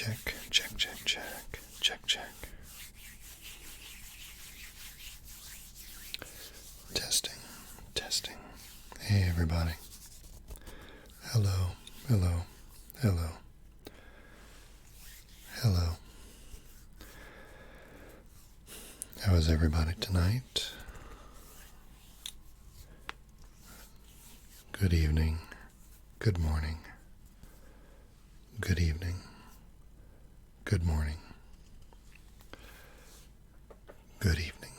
check, check, check, check, check, check. Testing, testing. Hey everybody. Hello, hello, hello, hello. How is everybody tonight? Good evening, good morning, good evening, good morning, good evening,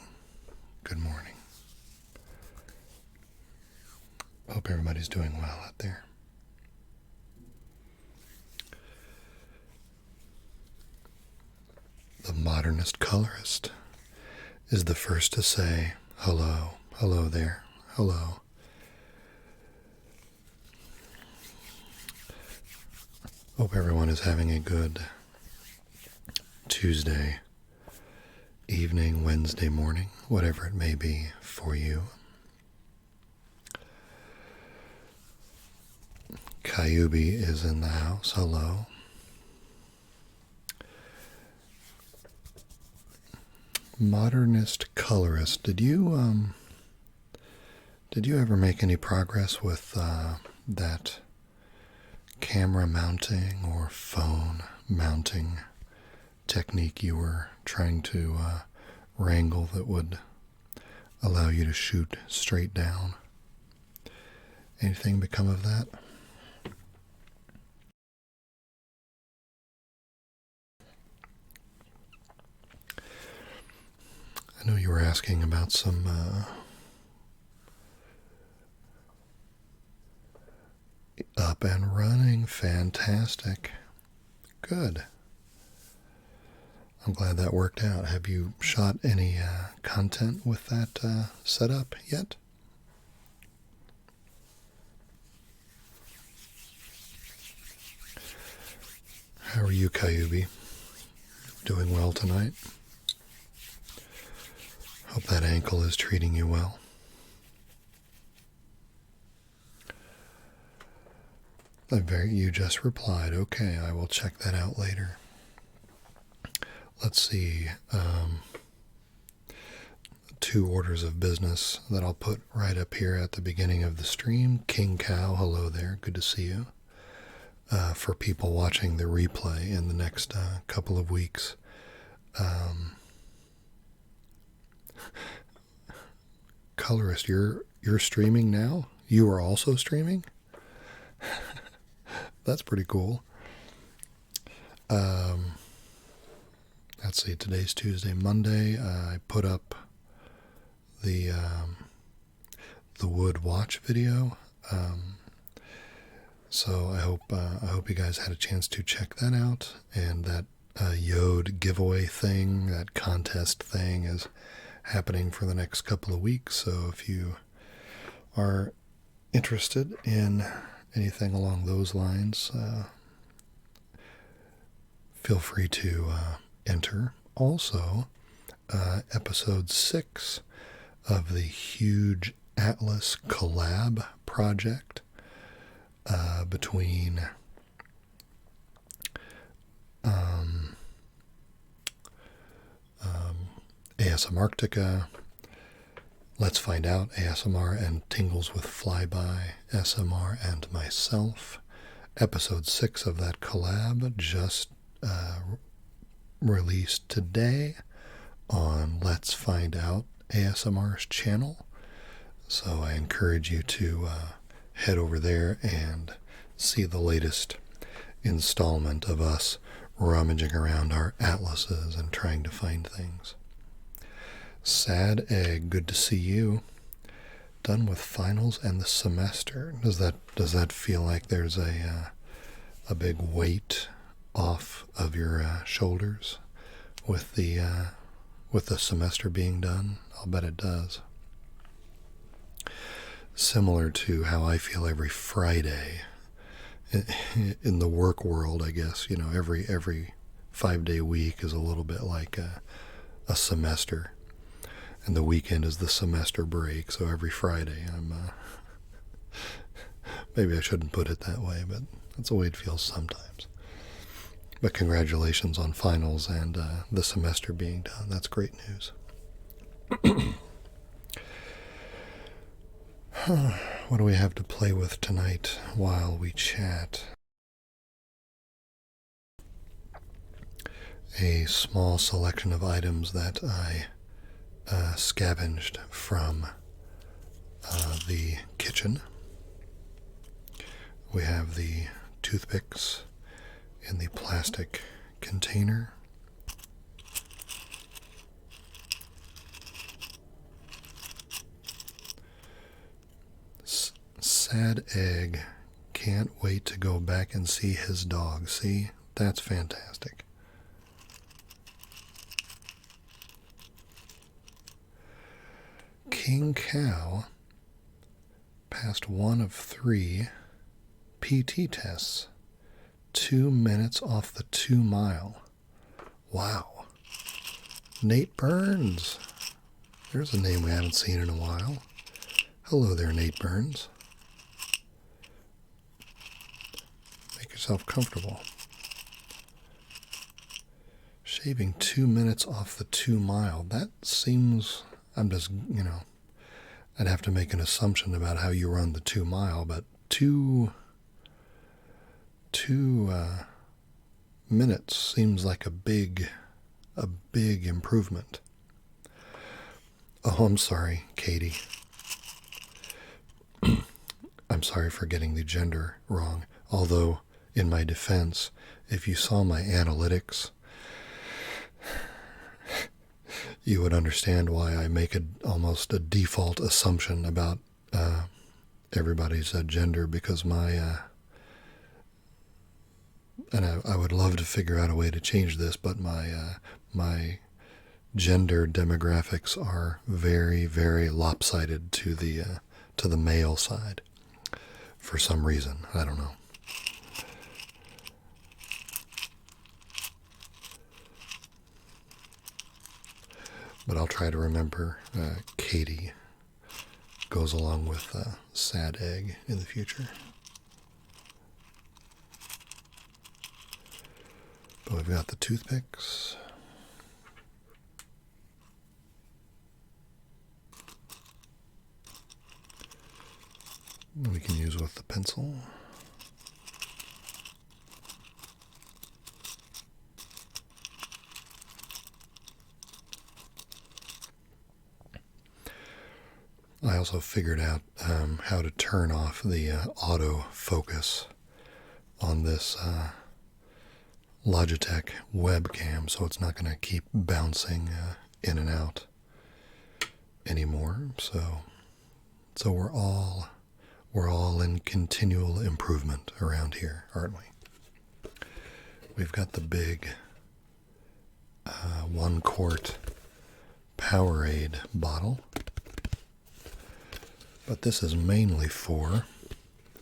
good morning. Hope everybody's doing well out there. The modernist colorist is the first to say, hello, hello there, hello. Hope everyone is having a good Tuesday evening, Wednesday morning, whatever it may be for you. Kyubi is in the house. Hello. Modernist colorist. Did you ever make any progress with that camera mounting or phone mounting technique you were trying to wrangle that would allow you to shoot straight down? Anything become of that? I know you were asking about some up and running. Fantastic. Good. I'm glad that worked out. Have you shot any content with that setup yet? How are you, Kyubi? Doing well tonight? Hope that ankle is treating you well. You just replied. Okay, I will check that out later. Let's see. 2 orders of business that I'll put right up here at the beginning of the stream. King Cow, hello there. Good to see you. For people watching the replay in the next couple of weeks. Colorist, you're streaming now? You are also streaming? That's pretty cool. Let's see, today's Tuesday. Monday, I put up the wood watch video. So I hope you guys had a chance to check that out. And that Yode giveaway thing, that contest thing, is happening for the next couple of weeks. So if you are interested in anything along those lines, feel free to enter. Also, episode 6 of the huge Atlas collab project between ASM Arctica, Let's Find Out ASMR, and Tingles with Flyby SMR, and myself. Episode 6 of that collab just released today on Let's Find Out ASMR's channel. So I encourage you to head over there and see the latest installment of us rummaging around our atlases and trying to find things. Sad Egg, good to see you. Done with finals and the semester. Does that feel like there's a big weight off of your shoulders with the semester being done? I'll bet it does. Similar to how I feel every Friday in the work world, I guess. You know, every 5-day week is a little bit like a semester. And the weekend is the semester break, so every Friday maybe I shouldn't put it that way, but that's the way it feels sometimes. But congratulations on finals and the semester being done. That's great news. What do we have to play with tonight while we chat? A small selection of items that I scavenged from the kitchen. We have the toothpicks in the plastic container. Sad Egg can't wait to go back and see his dog. See, that's fantastic. King Cow passed one of 3 PT tests. 2 minutes off the 2 mile. Wow. Nate Burns. There's a name we haven't seen in a while. Hello there, Nate Burns. Make yourself comfortable. Shaving 2 minutes off the 2 mile. That seems, I'm just, I'd have to make an assumption about how you run the 2 mile, but two minutes seems like a big improvement. Oh, I'm sorry, Katie. I'm sorry for getting the gender wrong. Although, in my defense, if you saw my analytics, you would understand why I make almost a default assumption about everybody's gender, because my and I would love to figure out a way to change this, but my gender demographics are very, very lopsided to the male side for some reason. I don't know. But I'll try to remember Katie goes along with Sad Egg in the future. But we've got the toothpicks. We can use with the pencil. I also figured out how to turn off the auto focus on this Logitech webcam, so it's not going to keep bouncing in and out anymore. So we're all in continual improvement around here, aren't we? We've got the big 1 quart Powerade bottle, but this is mainly for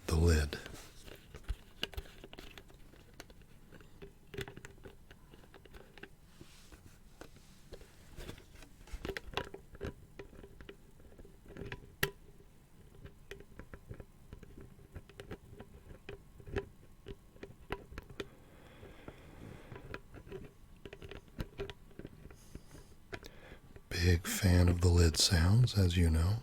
the lid. Big fan of the lid sounds, as you know.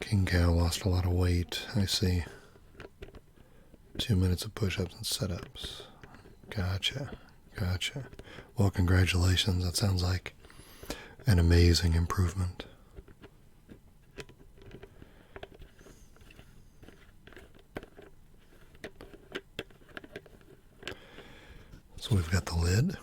King Cow lost a lot of weight, I see. 2 minutes of push-ups and sit-ups. Gotcha. Well, congratulations. That sounds like an amazing improvement. So we've got the lid.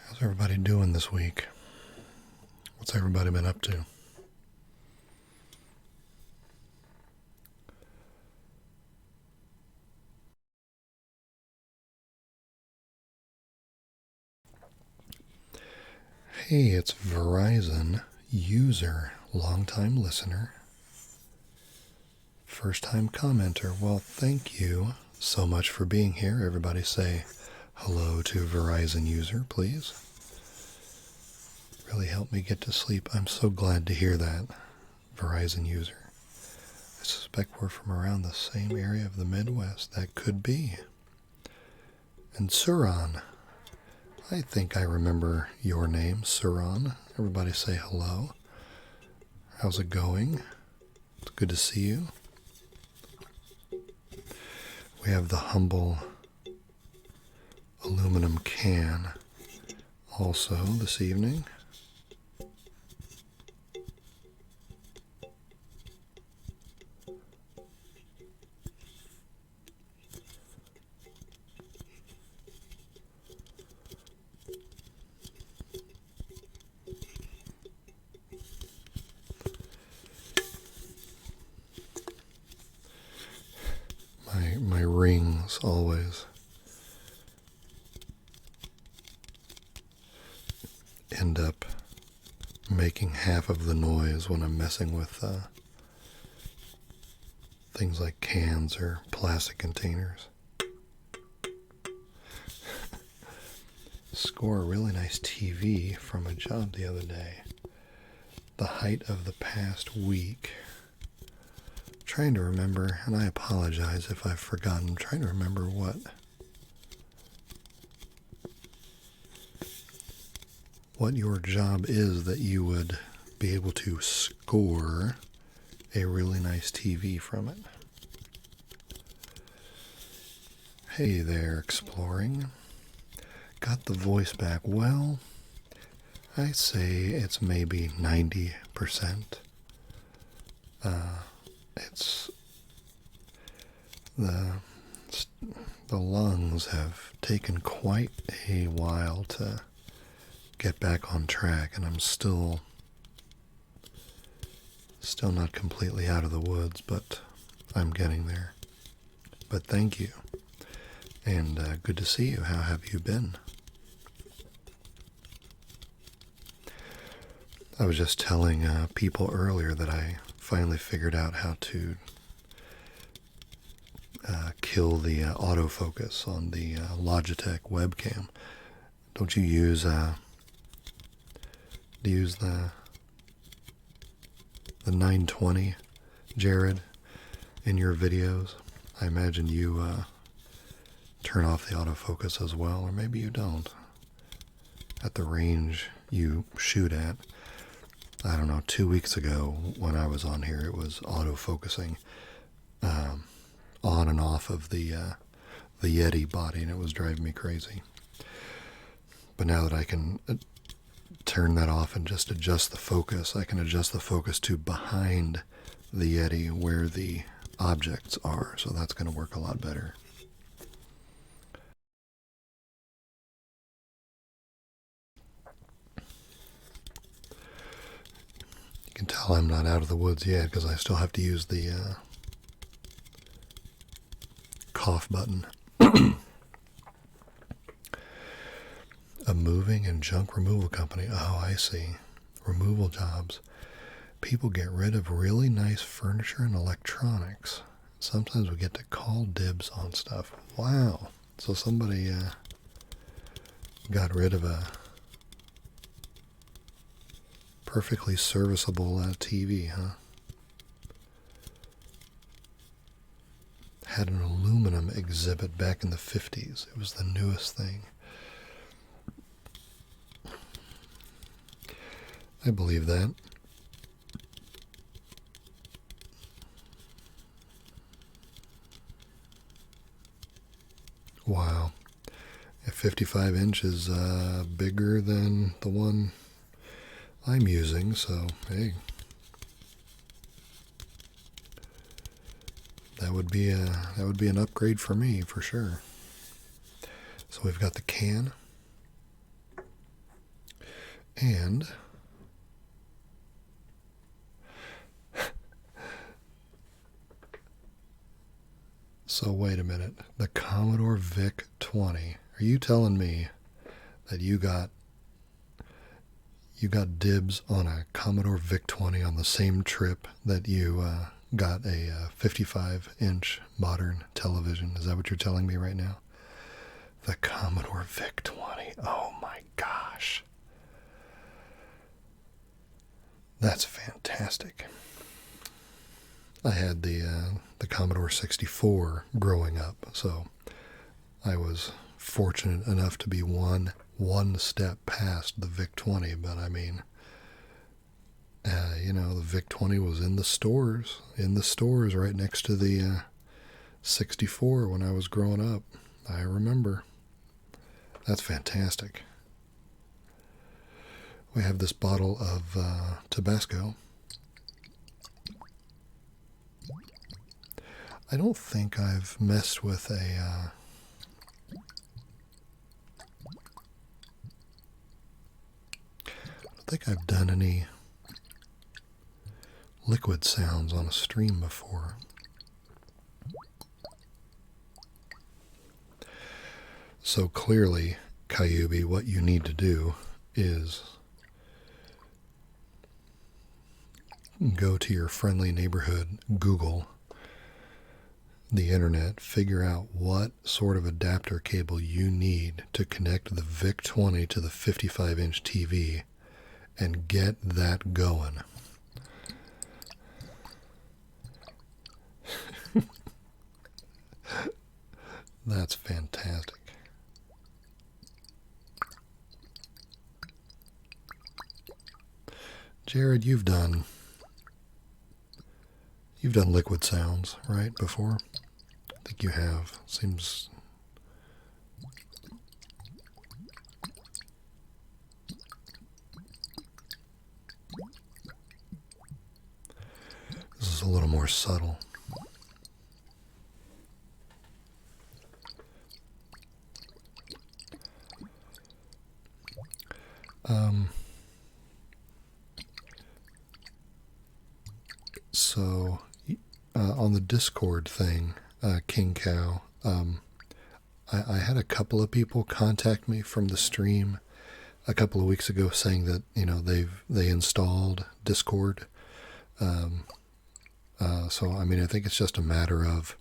How's everybody doing this week? What's everybody been up to? Hey, it's Verizon user, longtime listener, first time commenter. Well, thank you so much for being here. Everybody say hello to Verizon user, please. Really helped me get to sleep. I'm so glad to hear that, Verizon user. I suspect we're from around the same area of the Midwest. That could be. And Suran, I think I remember your name, Suran. Everybody say hello. How's it going? It's good to see you. We have the humble aluminum can also this evening. My rings always end up making half of the noise when I'm messing with things like cans or plastic containers. Score a really nice TV from a job the other day. The height of the past week. Trying to remember, and I apologize if I've forgotten. I'm trying to remember what your job is that you would be able to score a really nice TV from it. Hey there, exploring. Got the voice back. Well, I say it's maybe 90%. It's the lungs have taken quite a while to get back on track, and I'm still not completely out of the woods, but I'm getting there. But thank you, and good to see you. How have you been? I was just telling people earlier that I finally figured out how to kill the autofocus on the Logitech webcam. Don't you use the 920, Jared, in your videos? I imagine you turn off the autofocus as well, or maybe you don't. At the range you shoot at, I don't know, 2 weeks ago when I was on here, it was autofocusing on and off of the Yeti body, and it was driving me crazy. But now that I can turn that off and just adjust the focus, I can adjust the focus to behind the Yeti where the objects are, so that's going to work a lot better. You can tell I'm not out of the woods yet because I still have to use the cough button. A moving and junk removal company. Oh, I see. Removal jobs. People get rid of really nice furniture and electronics. Sometimes we get to call dibs on stuff. Wow. So somebody got rid of a perfectly serviceable TV, huh? Had an aluminum exhibit back in the 50s. It was the newest thing. I believe that. Wow. A 55 inch is bigger than the one I'm using, so hey. That would be an upgrade for me for sure. So we've got the can, and so wait a minute. The Commodore VIC-20. Are you telling me that you got you got dibs on a Commodore VIC-20 on the same trip that you got a 55-inch modern television. Is that what you're telling me right now? The Commodore VIC-20. Oh my gosh. That's fantastic. I had the Commodore 64 growing up, so I was fortunate enough to be one step past the VIC-20. But I mean, the VIC-20 was in the stores right next to the 64 when I was growing up. I remember. That's fantastic. We have this bottle of Tabasco. I don't think I've messed with a... I don't think I've done any liquid sounds on a stream before. So clearly, Kyubi, what you need to do is go to your friendly neighborhood, Google the internet, figure out what sort of adapter cable you need to connect the VIC-20 to the 55-inch TV and get that going. That's fantastic. Jared, you've done liquid sounds, right, before? I think you have. Seems... This is a little more subtle. So, on the Discord thing, King Cow, I had a couple of people contact me from the stream a couple of weeks ago saying that, they installed Discord. So, I mean, I think it's just a matter of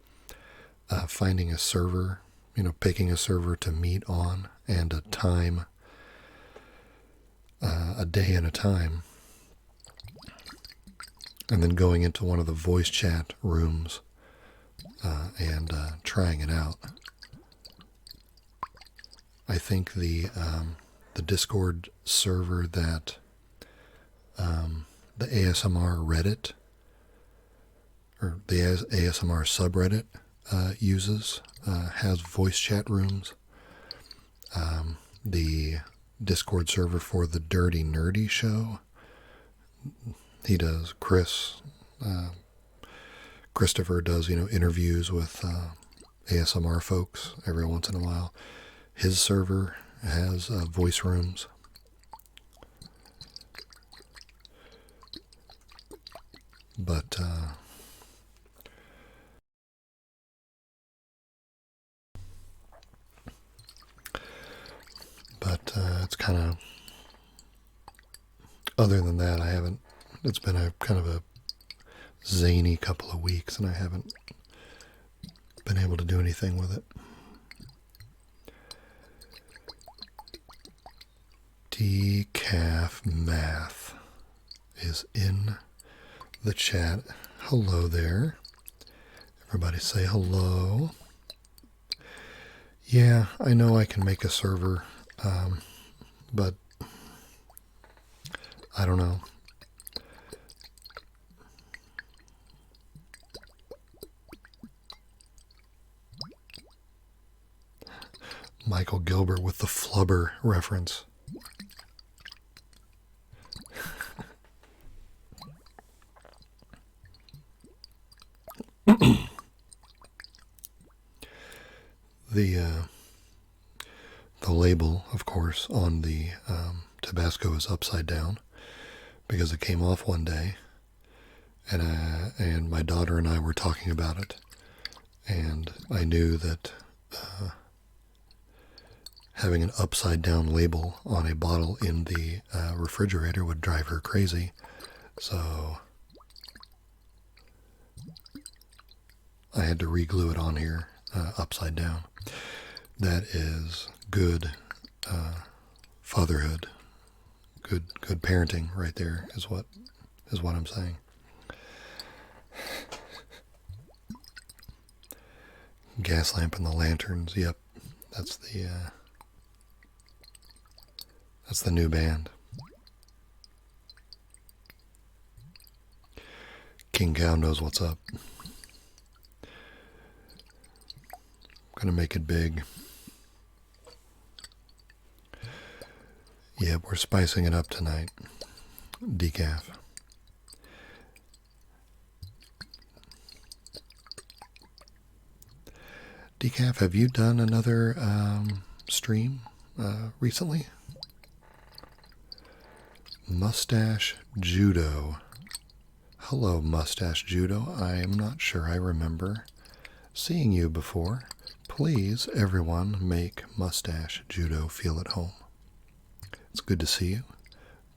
finding a server, picking a server to meet on and a time, a day and a time. And then going into one of the voice chat rooms and trying it out. I think the Discord server that the ASMR Reddit or the ASMR subreddit uses has voice chat rooms. The Discord server for the Dirty Nerdy Show, he does. Christopher does, interviews with ASMR folks every once in a while. His server has voice rooms. But it's kind of, other than that, I haven't, it's been a kind of a zany couple of weeks and I haven't been able to do anything with it. Decaf Math is in the chat. Hello there. Everybody say hello. Yeah, I know I can make a server, but I don't know. Michael Gilbert with the flubber reference. The label, of course, on the Tabasco is upside down because it came off one day, and my daughter and I were talking about it, and I knew that having an upside down label on a bottle in the refrigerator would drive her crazy. So I had to re-glue it on here upside down. That is good fatherhood, good parenting right there is what I'm saying. Gas lamp and the lanterns. Yep, that's the new band. King Cow knows what's up. Gonna make it big. Yep, we're spicing it up tonight. Decaf. Decaf, have you done another stream recently? Mustache Judo. Hello, Mustache Judo. I am not sure I remember seeing you before. Please, everyone, make Mustache Judo feel at home. It's good to see you.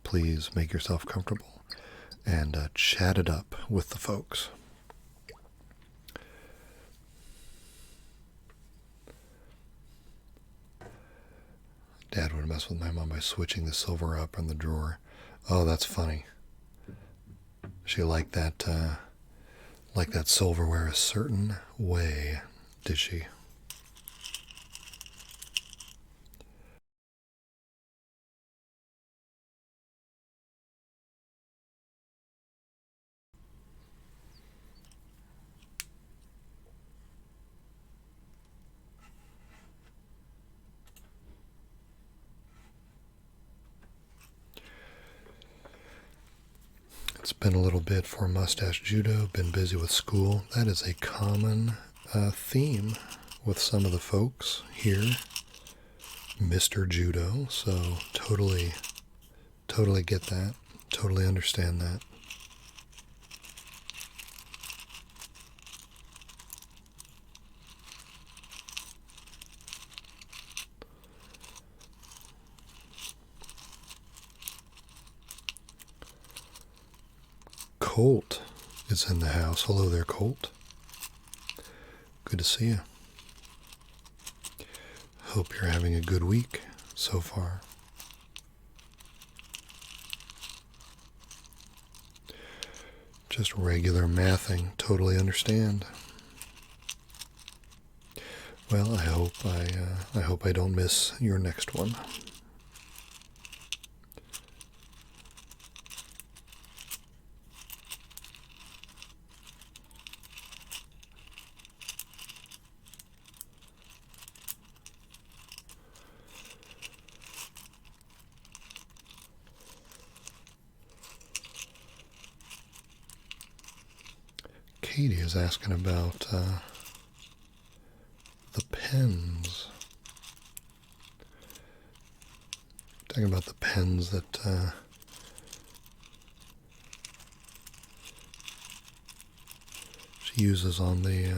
Please make yourself comfortable and chat it up with the folks. Dad would mess with my mom by switching the silver up in the drawer. Oh, that's funny. She liked that silverware a certain way, did she? It's been a little bit for Mustache Judo, been busy with school. That is a common theme with some of the folks here. Mr. Judo, so totally get that, totally understand that. Colt is in the house. Hello there, Colt. Good to see you. Hope you're having a good week so far. Just regular mathing. Totally understand. Well, I hope I don't miss your next one. Katie is asking about the pens. Talking about the pens that she uses on the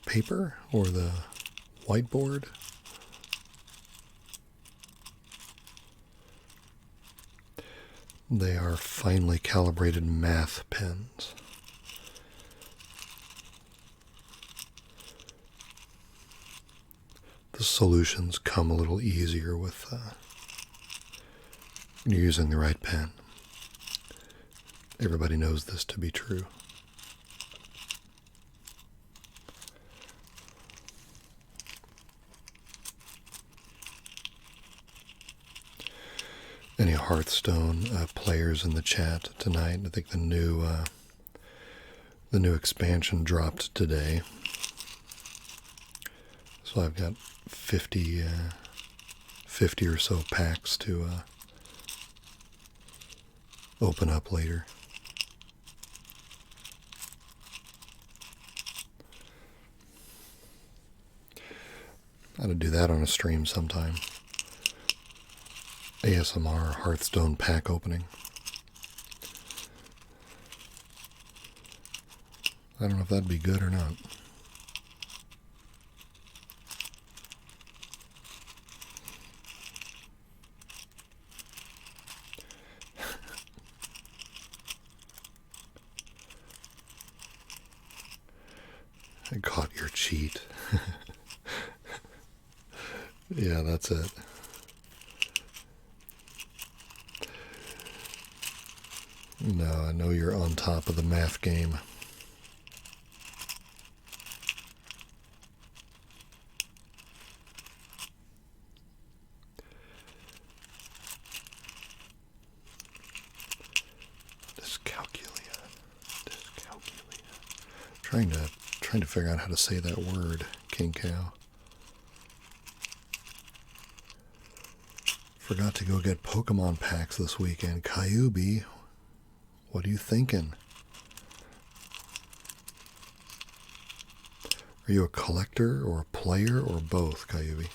paper or the whiteboard. They are finely calibrated math pens. The solutions come a little easier with when you're using the right pen. Everybody knows this to be true. Any Hearthstone players in the chat tonight? I think the new expansion dropped today. So I've got 50 or so packs to open up later. I ought to do that on a stream sometime. ASMR Hearthstone pack opening. I don't know if that'd be good or not. cheat. Yeah, that's it. No, I know you're on top of the math game. Dyscalculia. Trying to figure out how to say that word, King Cow. Forgot to go get Pokemon packs this weekend. Kyubi, what are you thinking? Are you a collector or a player or both, Kyubi?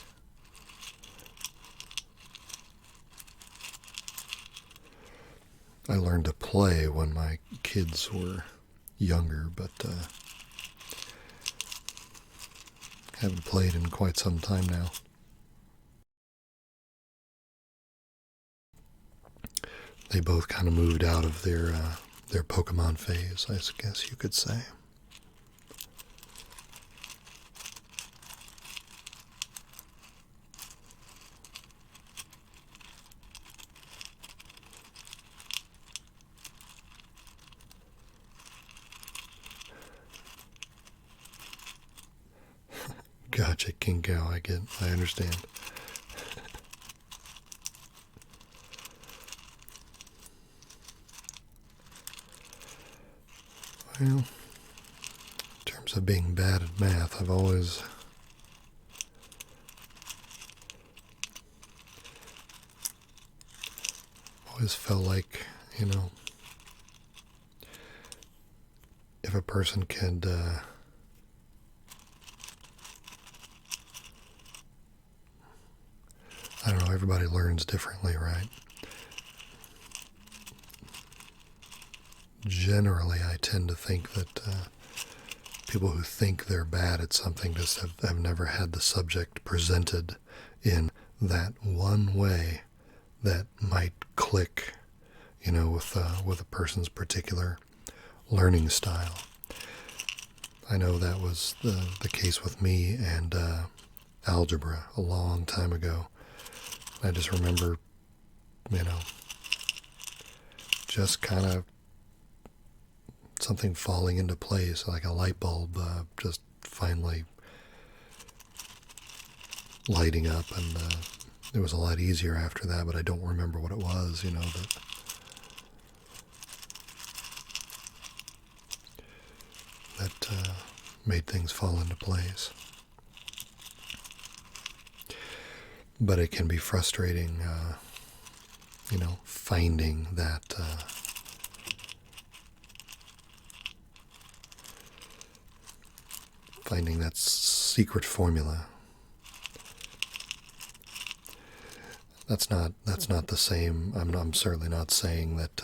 I learned to play when my kids were younger, but haven't played in quite some time now. They both kind of moved out of their Pokemon phase, I guess you could say. Gotcha, King Cow. I understand. Well, in terms of being bad at math, I've always felt like, if a person could I don't know, everybody learns differently, right? Generally, I tend to think that people who think they're bad at something just have never had the subject presented in that one way that might click, with a person's particular learning style. I know that was the case with me and algebra a long time ago. I just remember, just kind of something falling into place, like a light bulb just finally lighting up, and it was a lot easier after that, but I don't remember what it was, that made things fall into place. But it can be frustrating, finding that secret formula. That's not the same. I'm certainly not saying that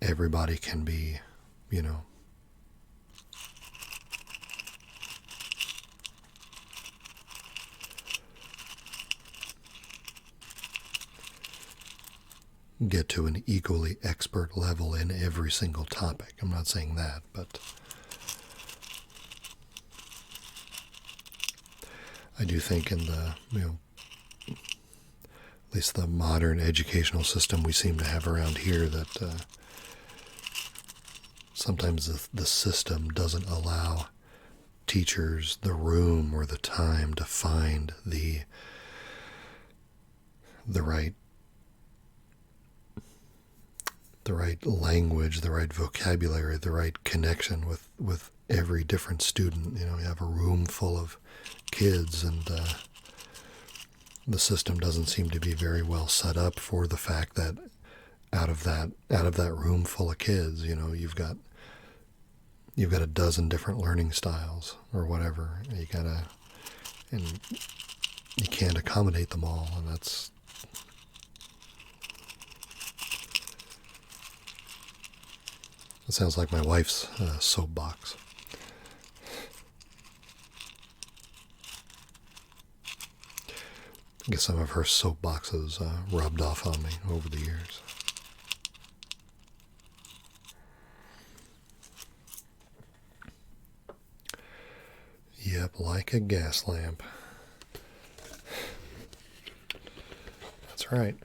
everybody can be, get to an equally expert level in every single topic. I'm not saying that, but I do think in the, at least the modern educational system we seem to have around here, that sometimes the system doesn't allow teachers the room or the time to find the right language, the right vocabulary, the right connection with every different student. You have a room full of kids, and the system doesn't seem to be very well set up for the fact that out of that room full of kids, you've got a dozen different learning styles or whatever. And you can't accommodate them all, and that sounds like my wife's soapbox. I guess some of her soapboxes rubbed off on me over the years. Yep, like a gas lamp. That's right.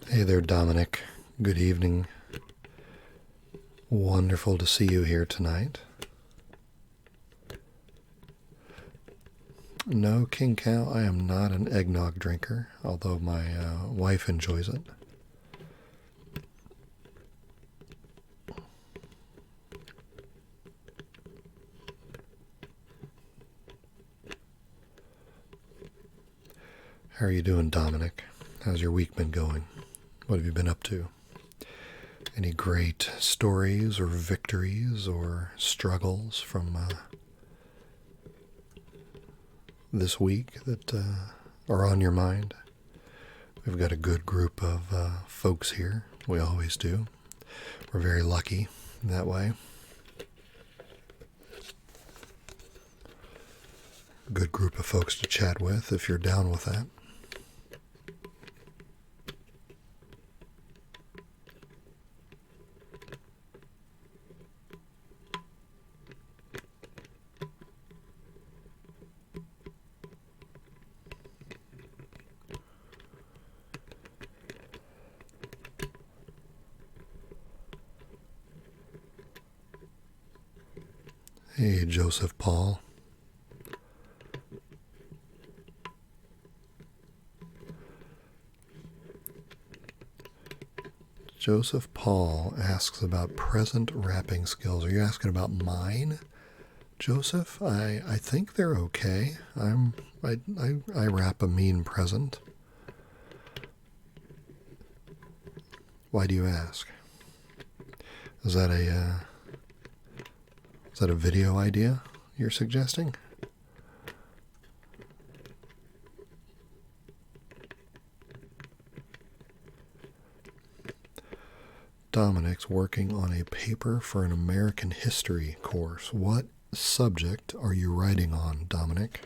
Hey there, Dominic. Good evening. Wonderful to see you here tonight. No, King Cow, I am not an eggnog drinker, although my wife enjoys it. How are you doing, Dominic? How's your week been going? What have you been up to? Any great stories or victories or struggles from this week that are on your mind? We've got a good group of folks here. We always do. We're very lucky that way. Good group of folks to chat with if you're down with that. Hey, Joseph Paul. Joseph Paul asks about present wrapping skills. Are you asking about mine, Joseph? I think they're okay. I wrap a mean present. Why do you ask? Is that a video idea you're suggesting? Dominic's working on a paper for an American history course. What subject are you writing on, Dominic?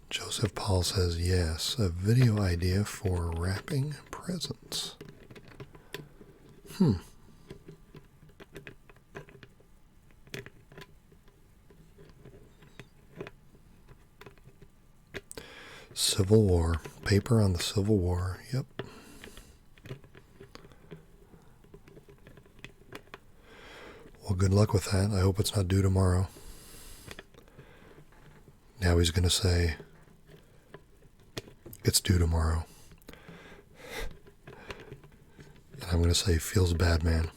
Joseph Paul says yes, a video idea for wrapping presents. Civil War. Paper on the Civil War. Yep. Well, good luck with that. I hope it's not due tomorrow. Now he's going to say, it's due tomorrow. And I'm going to say, feels bad, man.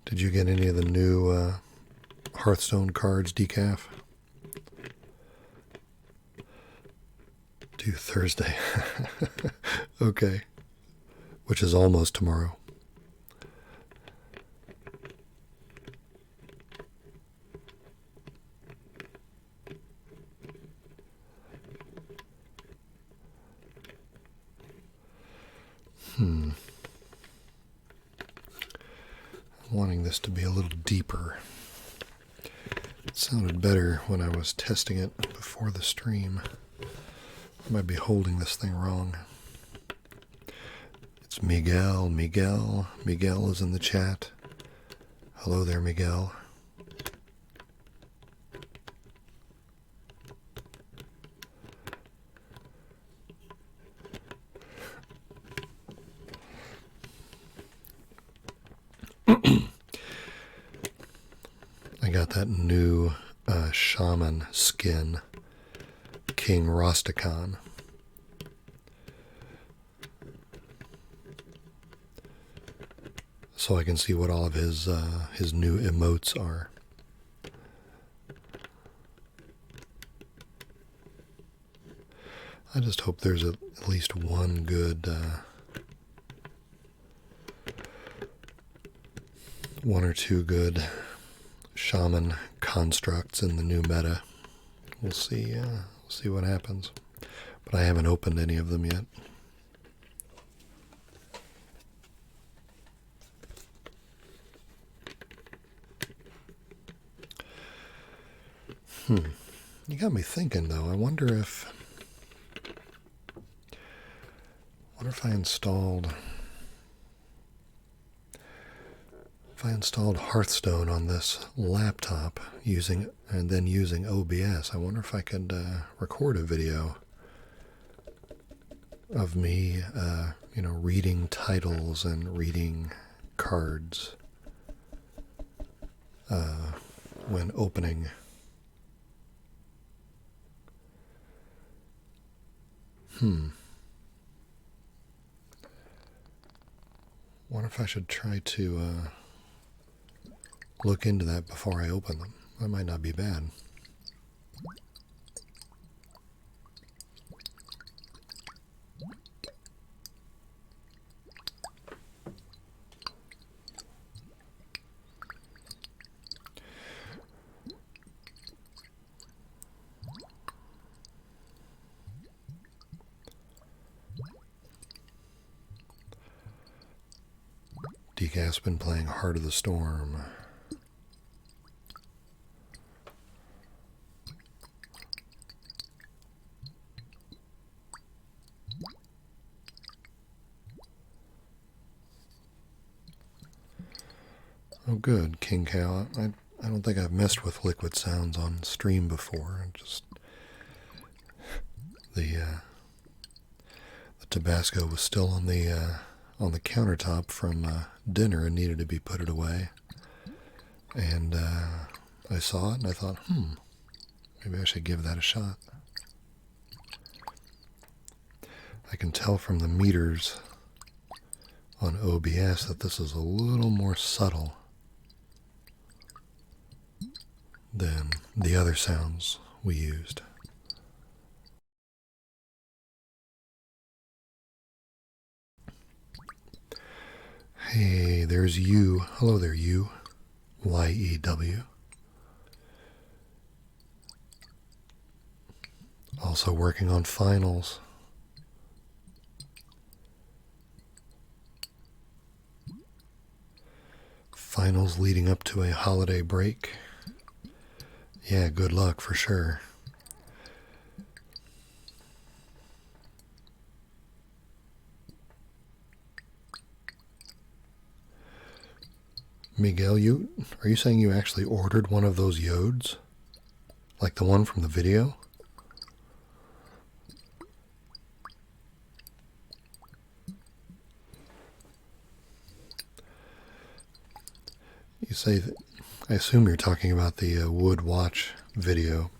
Did you get any of the new Hearthstone cards decaf? Due Thursday. Okay. Which is almost tomorrow. I'm wanting this to be a little deeper. It sounded better when I was testing it before the stream. I might be holding this thing wrong. It's Miguel. Miguel is in the chat. Hello there, Miguel. got that new shaman skin, King Rosticon. So I can see what all of his new emotes are. I just hope there's at least one good, one or two good shaman constructs in the new meta. We'll see what happens. But I haven't opened any of them yet. You got me thinking, though. I wonder if I installed Hearthstone on this laptop using OBS. I wonder if I could record a video of me, reading titles and reading cards when opening. Wonder if I should try to look into that before I open them. That might not be bad. Decaf's been playing Heart of the Storm. Oh good, King Cow. I don't think I've messed with liquid sounds on stream before. Just the Tabasco was still on the countertop from dinner and needed to be put away. And I saw it and I thought, maybe I should give that a shot. I can tell from the meters on OBS that this is a little more subtle than the other sounds we used. Hey, there's you. Hello there, you. Y-E-W. Also working on finals. Finals leading up to a holiday break. Yeah, good luck for sure. Miguel, are you saying you actually ordered one of those yodes? Like the one from the video? You say that, I assume you're talking about the wood watch video.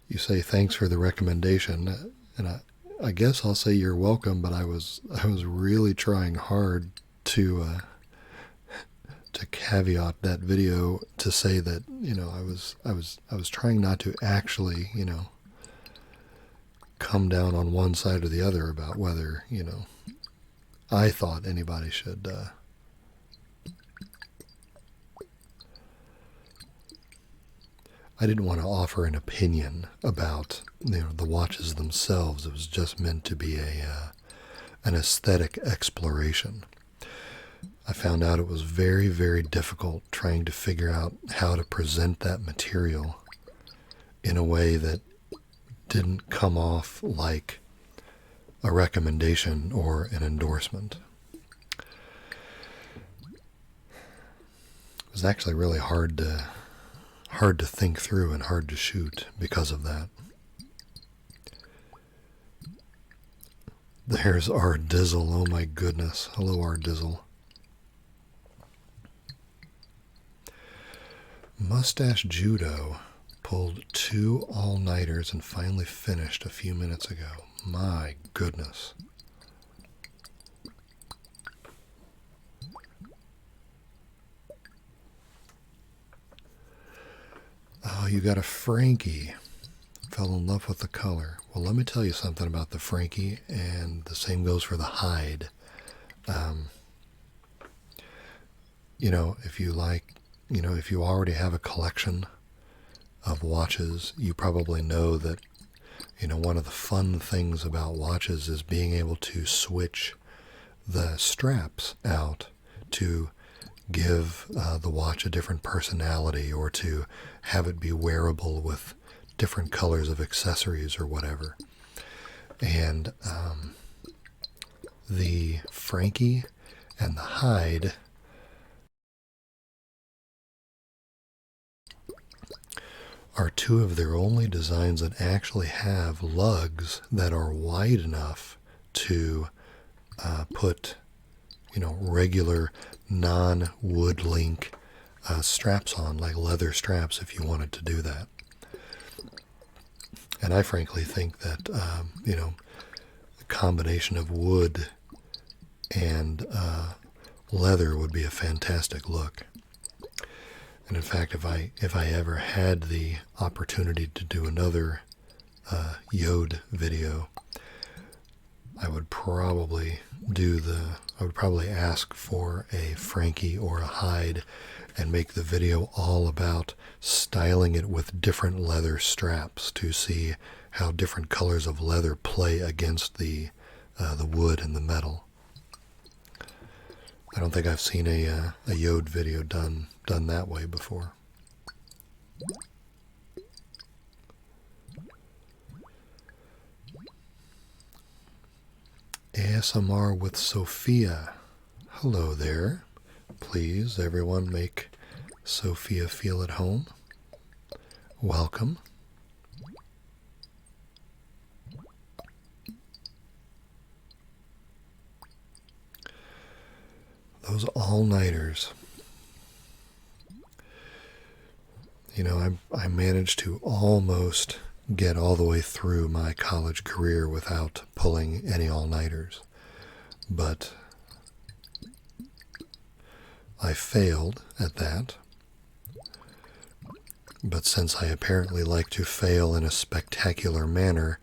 You say thanks for the recommendation, and I guess I'll say you're welcome, but I was really trying hard to caveat that video to say that, I was trying not to actually, come down on one side or the other about whether, I thought anybody should I didn't want to offer an opinion about the watches themselves. It was just meant to be an aesthetic exploration. I found out it was very, very difficult trying to figure out how to present that material in a way that didn't come off like a recommendation or an endorsement. It was actually really hard to think through and hard to shoot because of that. There's our Dizzle. Oh my goodness. Hello, our Dizzle. Mustache Judo pulled 2 all-nighters and finally finished a few minutes ago. My goodness. Oh, you got a Frankie. Fell in love with the color. Well, let me tell you something about the Frankie, and the same goes for the Hyde. If you like, if you already have a collection of watches, you probably know that, one of the fun things about watches is being able to switch the straps out to give the watch a different personality, or to have it be wearable with different colors of accessories or whatever. And the Frankie and the Hyde are 2 of their only designs that actually have lugs that are wide enough to put, regular non-wood link straps on, like leather straps, if you wanted to do that. And I frankly think that, the combination of wood and leather would be a fantastic look. And in fact, if I ever had the opportunity to do another Yode video, I would probably ask for a Frankie or a Hyde and make the video all about styling it with different leather straps to see how different colors of leather play against the wood and the metal. I don't think I've seen a Yode video done that way before. ASMR with Sophia. Hello there. Please, everyone, make Sophia feel at home. Welcome. Those all-nighters. I managed to almost get all the way through my college career without pulling any all-nighters. But I failed at that. But since I apparently like to fail in a spectacular manner,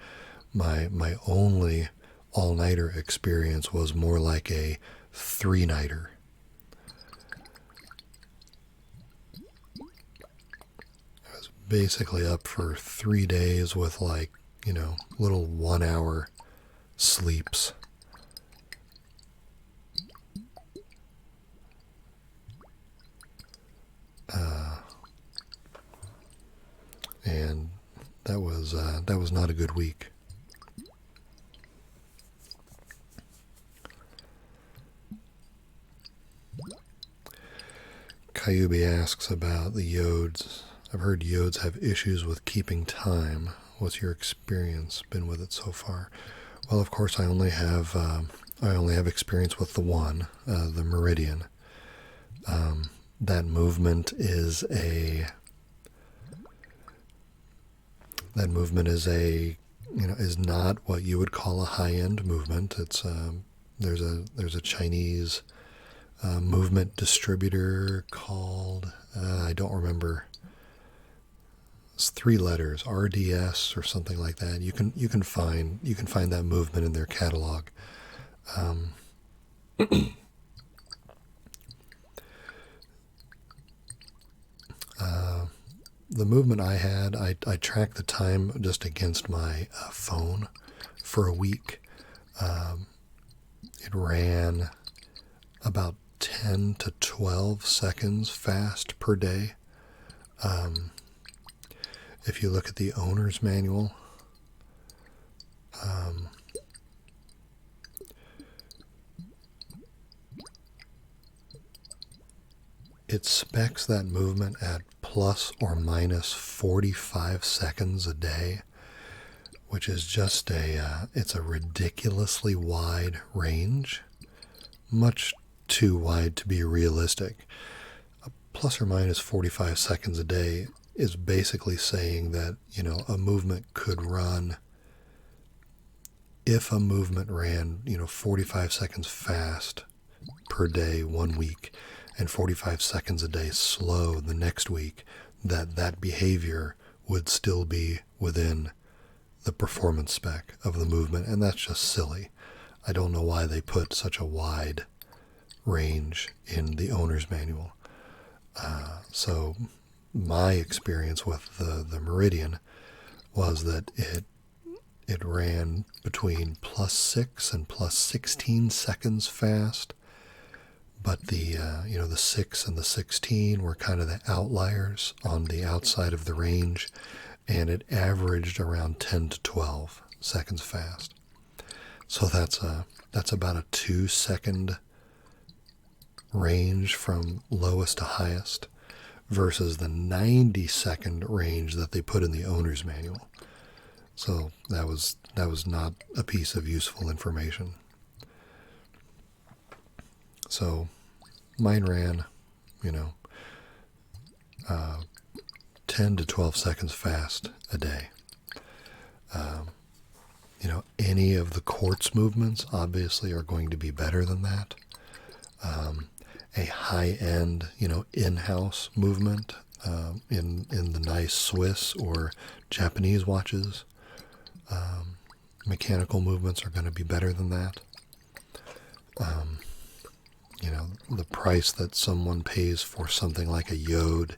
my only all-nighter experience was more like a 3-nighter. I was basically up for 3 days with little 1-hour sleeps. And that was not a good week. Kayubi asks about the Yodes. I've heard Yodes have issues with keeping time. What's your experience been with it so far? Well, of course, I only have experience with the one, the Meridian. That movement is not what you would call a high-end movement. It's there's a Chinese movement distributor called I don't remember. It's 3 letters, RDS or something like that. You can find that movement in their catalog. The movement I had, I tracked the time just against my phone for a week. It ran about 10 to 12 seconds fast per day. If you look at the owner's manual, it specs that movement at plus or minus 45 seconds a day, which is just it's a ridiculously wide range, much too wide to be realistic. plus or minus 45 seconds a day is basically saying that, a movement could run, if a movement ran, 45 seconds fast per day 1 week and 45 seconds a day slow the next week, that behavior would still be within the performance spec of the movement, and that's just silly. I don't know why they put such a wide range in the owner's manual. So my experience with the Meridian was that it ran between +6 and +16 seconds fast, but the 6 and the 16 were kind of the outliers on the outside of the range, and it averaged around 10 to 12 seconds fast. So that's about a 2-second range from lowest to highest versus the 90-second range that they put in the owner's manual. So that was not a piece of useful information. So mine ran, 10 to 12 seconds fast a day. Any of the quartz movements obviously are going to be better than that. A high-end, in-house movement in the nice Swiss or Japanese watches, mechanical movements are going to be better than that. The price that someone pays for something like a Yode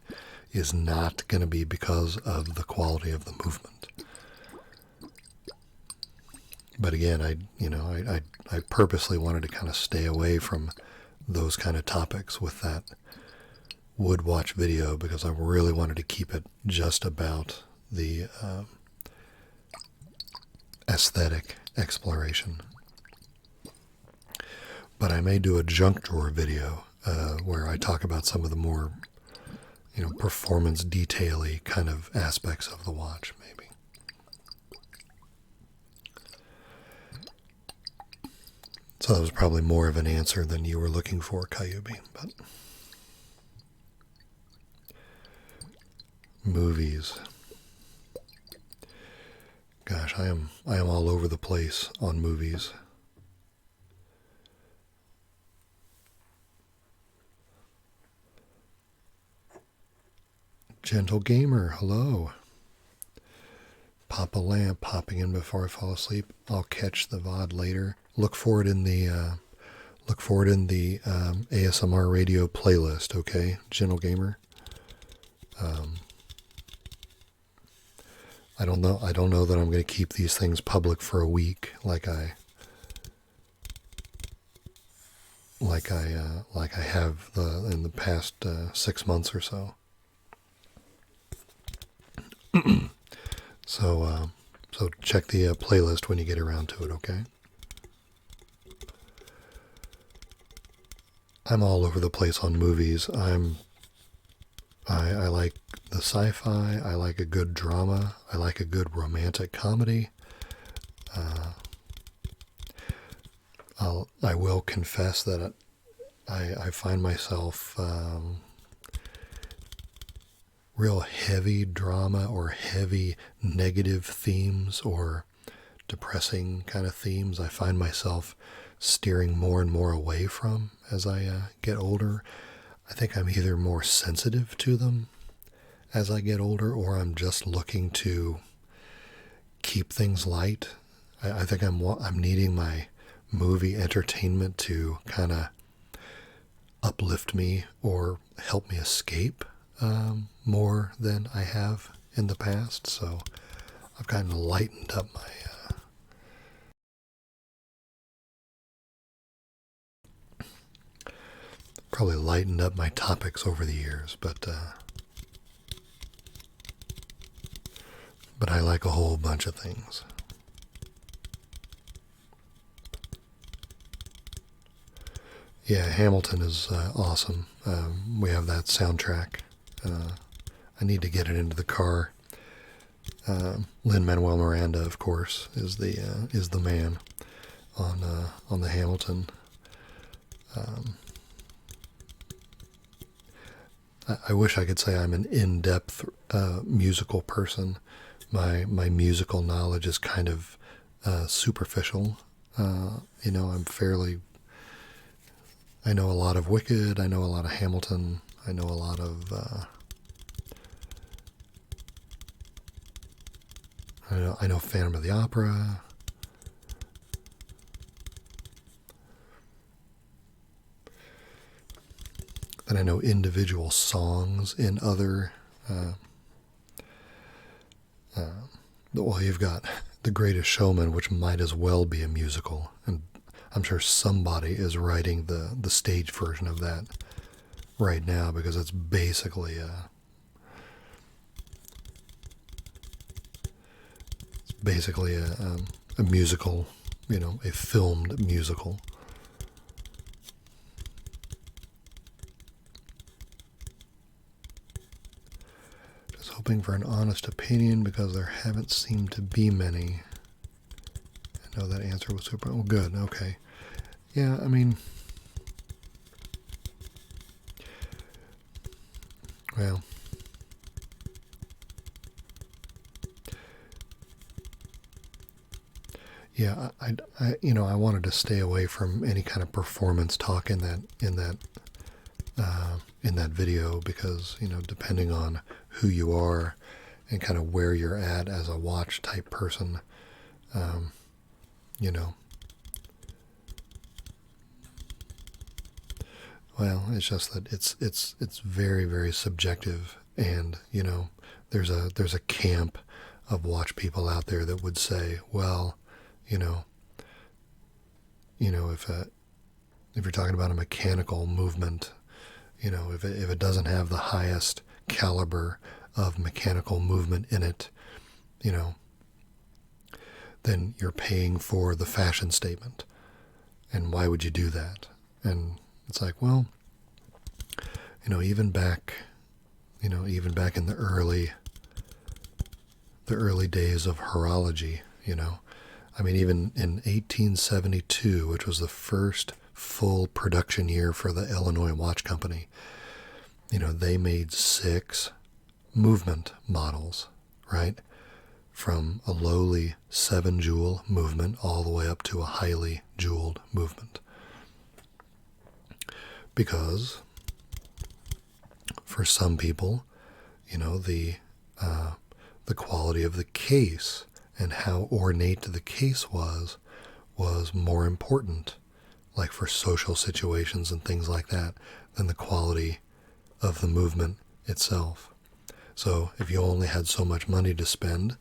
is not going to be because of the quality of the movement. But again, I purposely wanted to kind of stay away from those kind of topics with that wood watch video because I really wanted to keep it just about the aesthetic exploration. But I may do a junk drawer video where I talk about some of the more, performance detail-y kind of aspects of the watch, maybe. So that was probably more of an answer than you were looking for, Cayubi. But movies. Gosh, I am all over the place on movies. Gentle Gamer, hello. Papa Lamp popping in before I fall asleep. I'll catch the VOD later. Look for it in the ASMR radio playlist, okay, Gentle Gamer. I don't know that I'm going to keep these things public for a week like I have in the past 6 months or so. So check the playlist when you get around to it, okay? I'm all over the place on movies. I like the sci-fi. I like a good drama. I like a good romantic comedy. I will confess that I find myself real heavy drama or heavy negative themes or depressing kind of themes. I find myself steering more and more away from as I get older. I think I'm either more sensitive to them as I get older, or I'm just looking to keep things light. I think I'm needing my movie entertainment to kind of uplift me or help me escape more than I have in the past. So I've kind of lightened up my probably lightened up my topics over the years, but I like a whole bunch of things. Yeah, Hamilton is awesome. We have that soundtrack. I need to get it into the car. Lin-Manuel Miranda, of course, is the man on the Hamilton. I wish I could say I'm an in-depth musical person. My musical knowledge is kind of superficial. I'm fairly. I know a lot of Wicked. I know a lot of Hamilton. I know a lot of. I know Phantom of the Opera. Then I know individual songs in other. Well, you've got The Greatest Showman, which might as well be a musical, and I'm sure somebody is writing the stage version of that right now because it's basically a musical, a filmed musical. Hoping for an honest opinion because there haven't seemed to be many. I know that answer was super. Oh, good. Okay. Yeah, I mean, well, yeah, I wanted to stay away from any kind of performance talk in that video because depending on who you are and kind of where you're at as a watch type person, well, it's just that it's very, very subjective, and there's a camp of watch people out there that would say, well, if you're talking about a mechanical movement, if it doesn't have the highest caliber of mechanical movement in it, then you're paying for the fashion statement. And why would you do that? And it's like, well, even back in the early days of horology, I mean, even in 1872, which was the first full production year for the Illinois Watch Company, they made 6 movement models, right? From a lowly 7-jewel movement all the way up to a highly jeweled movement. Because for some people, the quality of the case and how ornate the case was more important, like for social situations and things like that, than the quality of the movement itself. So if you only had so much money to spend,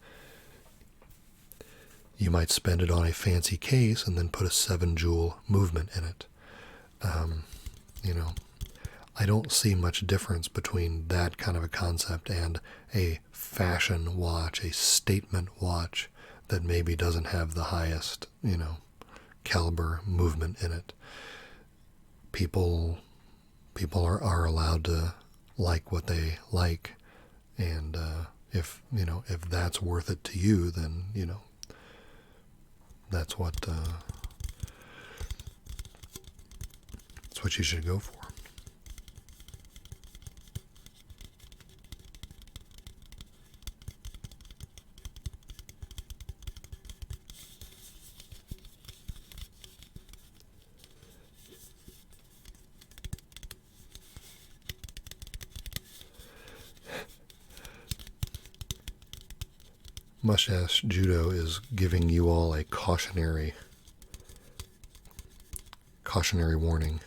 you might spend it on a fancy case and then put a 7-jewel movement in it. I don't see much difference between that kind of a concept and a fashion watch, a statement watch that maybe doesn't have the highest, caliber movement in it. People are allowed to like what they like, and if that's worth it to you, then that's what you should go for. Mustache Judo is giving you all a cautionary warning.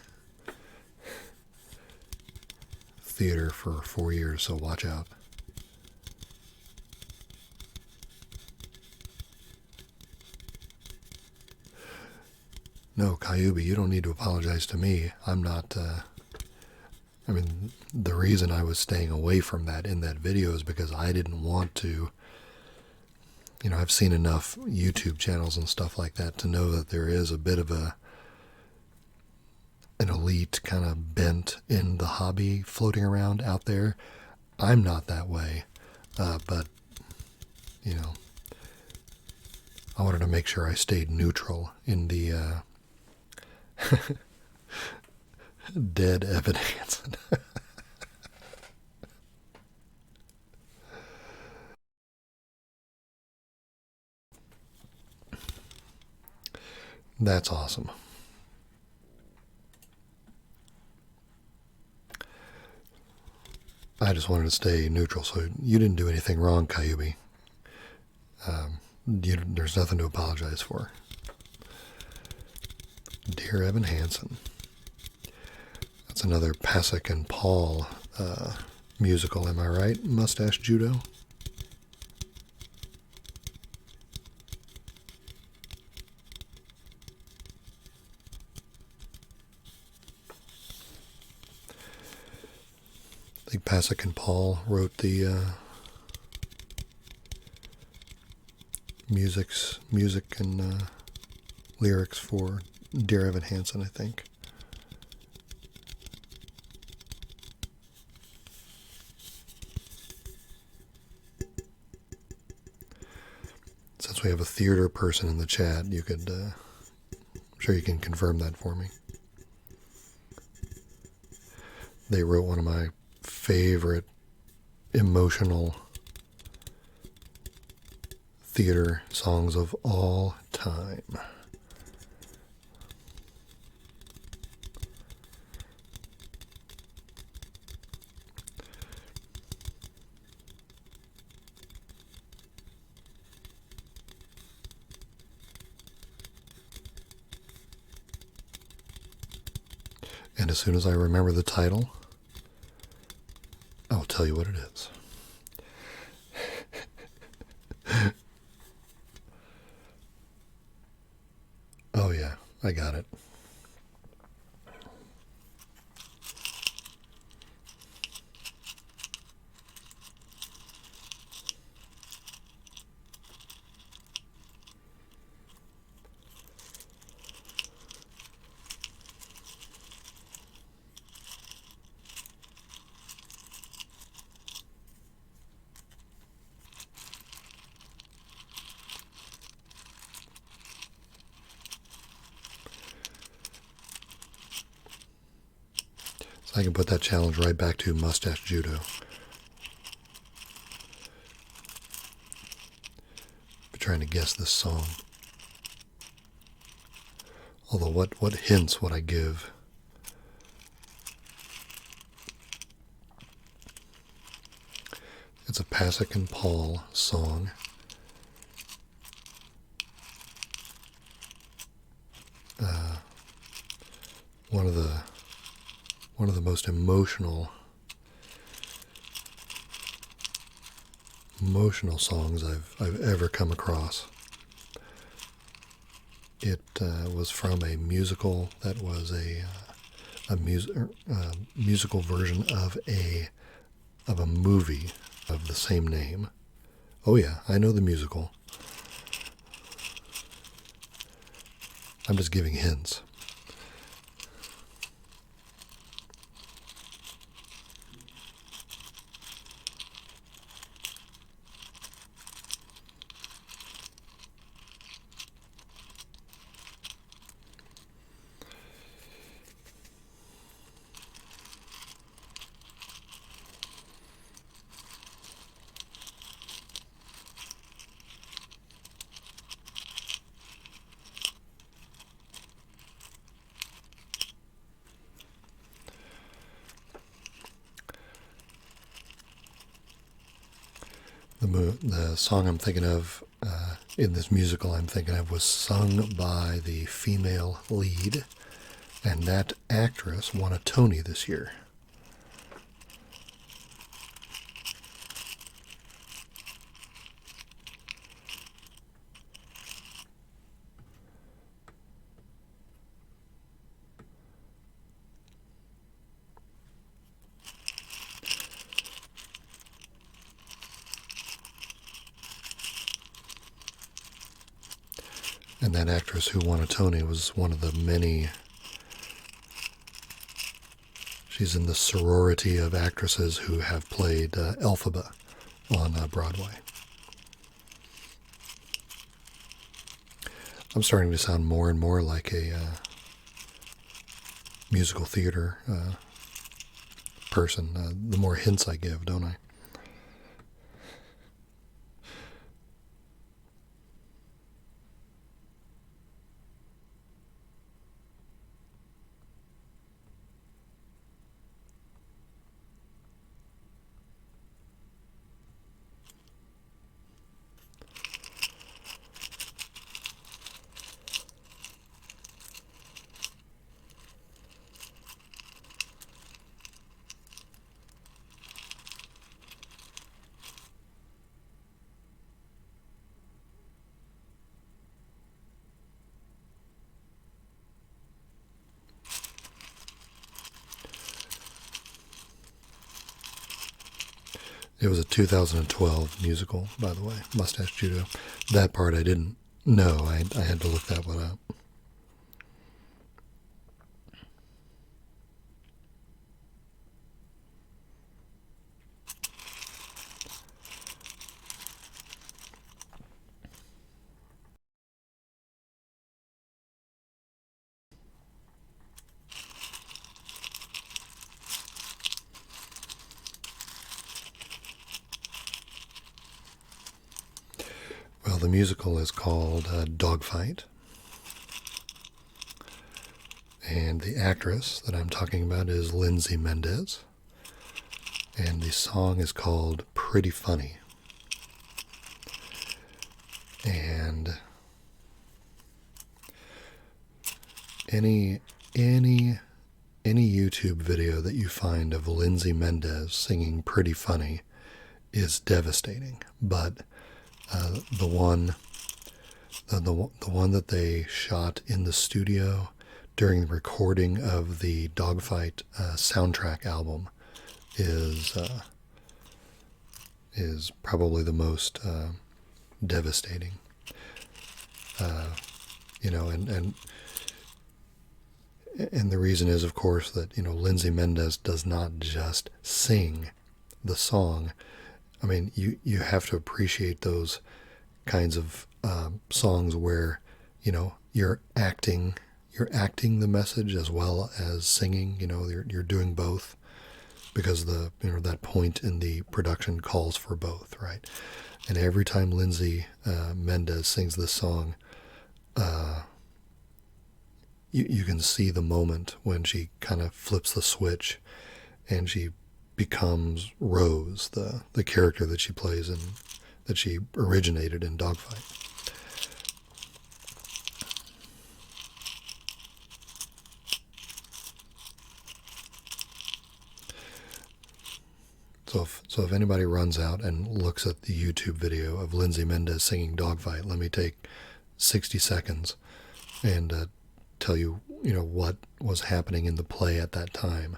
Theater for 4 years, so watch out. No, Kyubi, you don't need to apologize to me. I'm not, the reason I was staying away from that in that video is because I didn't want to. I've seen enough YouTube channels and stuff like that to know that there is a bit of an elite kind of bent in the hobby floating around out there. I'm not that way, but I wanted to make sure I stayed neutral in the dead evidence. That's awesome. I just wanted to stay neutral, so you didn't do anything wrong, Kyubi. There's nothing to apologize for. Dear Evan Hansen. That's another Pasek and Paul musical, am I right? Mustache Judo. I think Pasek and Paul wrote the music and lyrics for Dear Evan Hansen, I think. Since we have a theater person in the chat, you could, I'm sure you can confirm that for me. They wrote one of my favorite emotional theater songs of all time. And as soon as I remember the title, I'll tell you what it is. Oh yeah, I got it. So I can put that challenge right back to Mustache Judo. Be trying to guess this song. Although what hints would I give? It's a Pasek and Paul song. One of the most emotional songs I've ever come across. It was from a musical that was a musical version of a movie of the same name. Oh yeah, I know the musical. I'm just giving hints. The song I'm thinking of in this musical I'm thinking of was sung by the female lead, and that actress won a Tony this year. And that actress who won a Tony was one of the many. She's in the sorority of actresses who have played Elphaba on Broadway. I'm starting to sound more and more like a musical theater person. The more hints I give, don't I? It was a 2012 musical, by the way, Mustache Judo. That part I didn't know. I had to look that one up. Well, the musical is called Dogfight. And the actress that I'm talking about is Lindsay Mendez. And the song is called Pretty Funny. And any YouTube video that you find of Lindsay Mendez singing Pretty Funny is devastating. But the one that they shot in the studio during the recording of the Dogfight soundtrack album is probably the most devastating. And the reason is, of course, that Lindsay Mendez does not just sing the song. I mean, you have to appreciate those kinds of songs where you're acting the message as well as singing. You're doing both, because that point in the production calls for both, right? And every time Lindsay Mendez sings this song, you can see the moment when she kind of flips the switch and she becomes Rose, the character that she plays and that she originated in Dogfight. So if anybody runs out and looks at the YouTube video of Lindsay Mendez singing Dogfight, let me take 60 seconds and tell you, what was happening in the play at that time.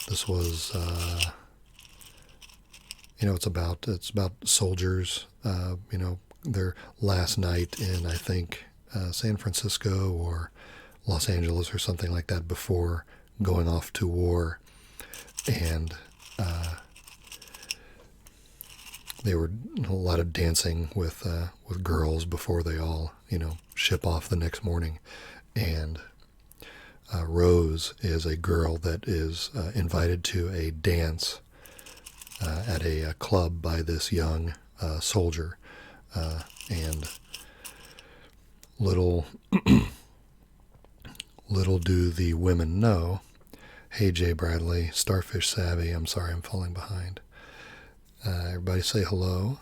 This was, it's about soldiers, their last night in, I think, San Francisco or Los Angeles or something like that before going off to war. And they were a lot of dancing with girls before they all ship off the next morning. And Rose is a girl that is invited to a dance at a club by this young soldier, and little do the women know. Hey, Jay Bradley, Starfish Savvy. I'm sorry, I'm falling behind. Everybody say hello.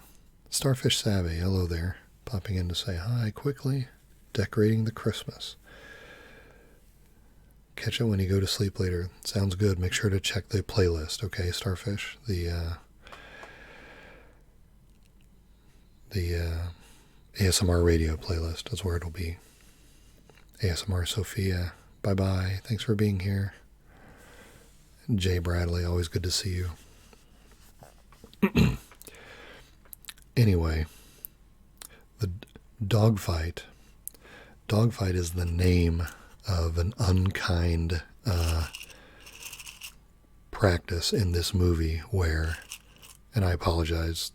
Starfish Savvy, hello there. Popping in to say hi quickly. Decorating the Christmas. Catch it when you go to sleep later. Sounds good. Make sure to check the playlist, okay, Starfish? The ASMR radio playlist. That's where it'll be. ASMR Sophia, bye-bye. Thanks for being here. Jay Bradley, always good to see you. Anyway, the Dogfight. Dogfight is the name of an unkind practice in this movie where, and I apologize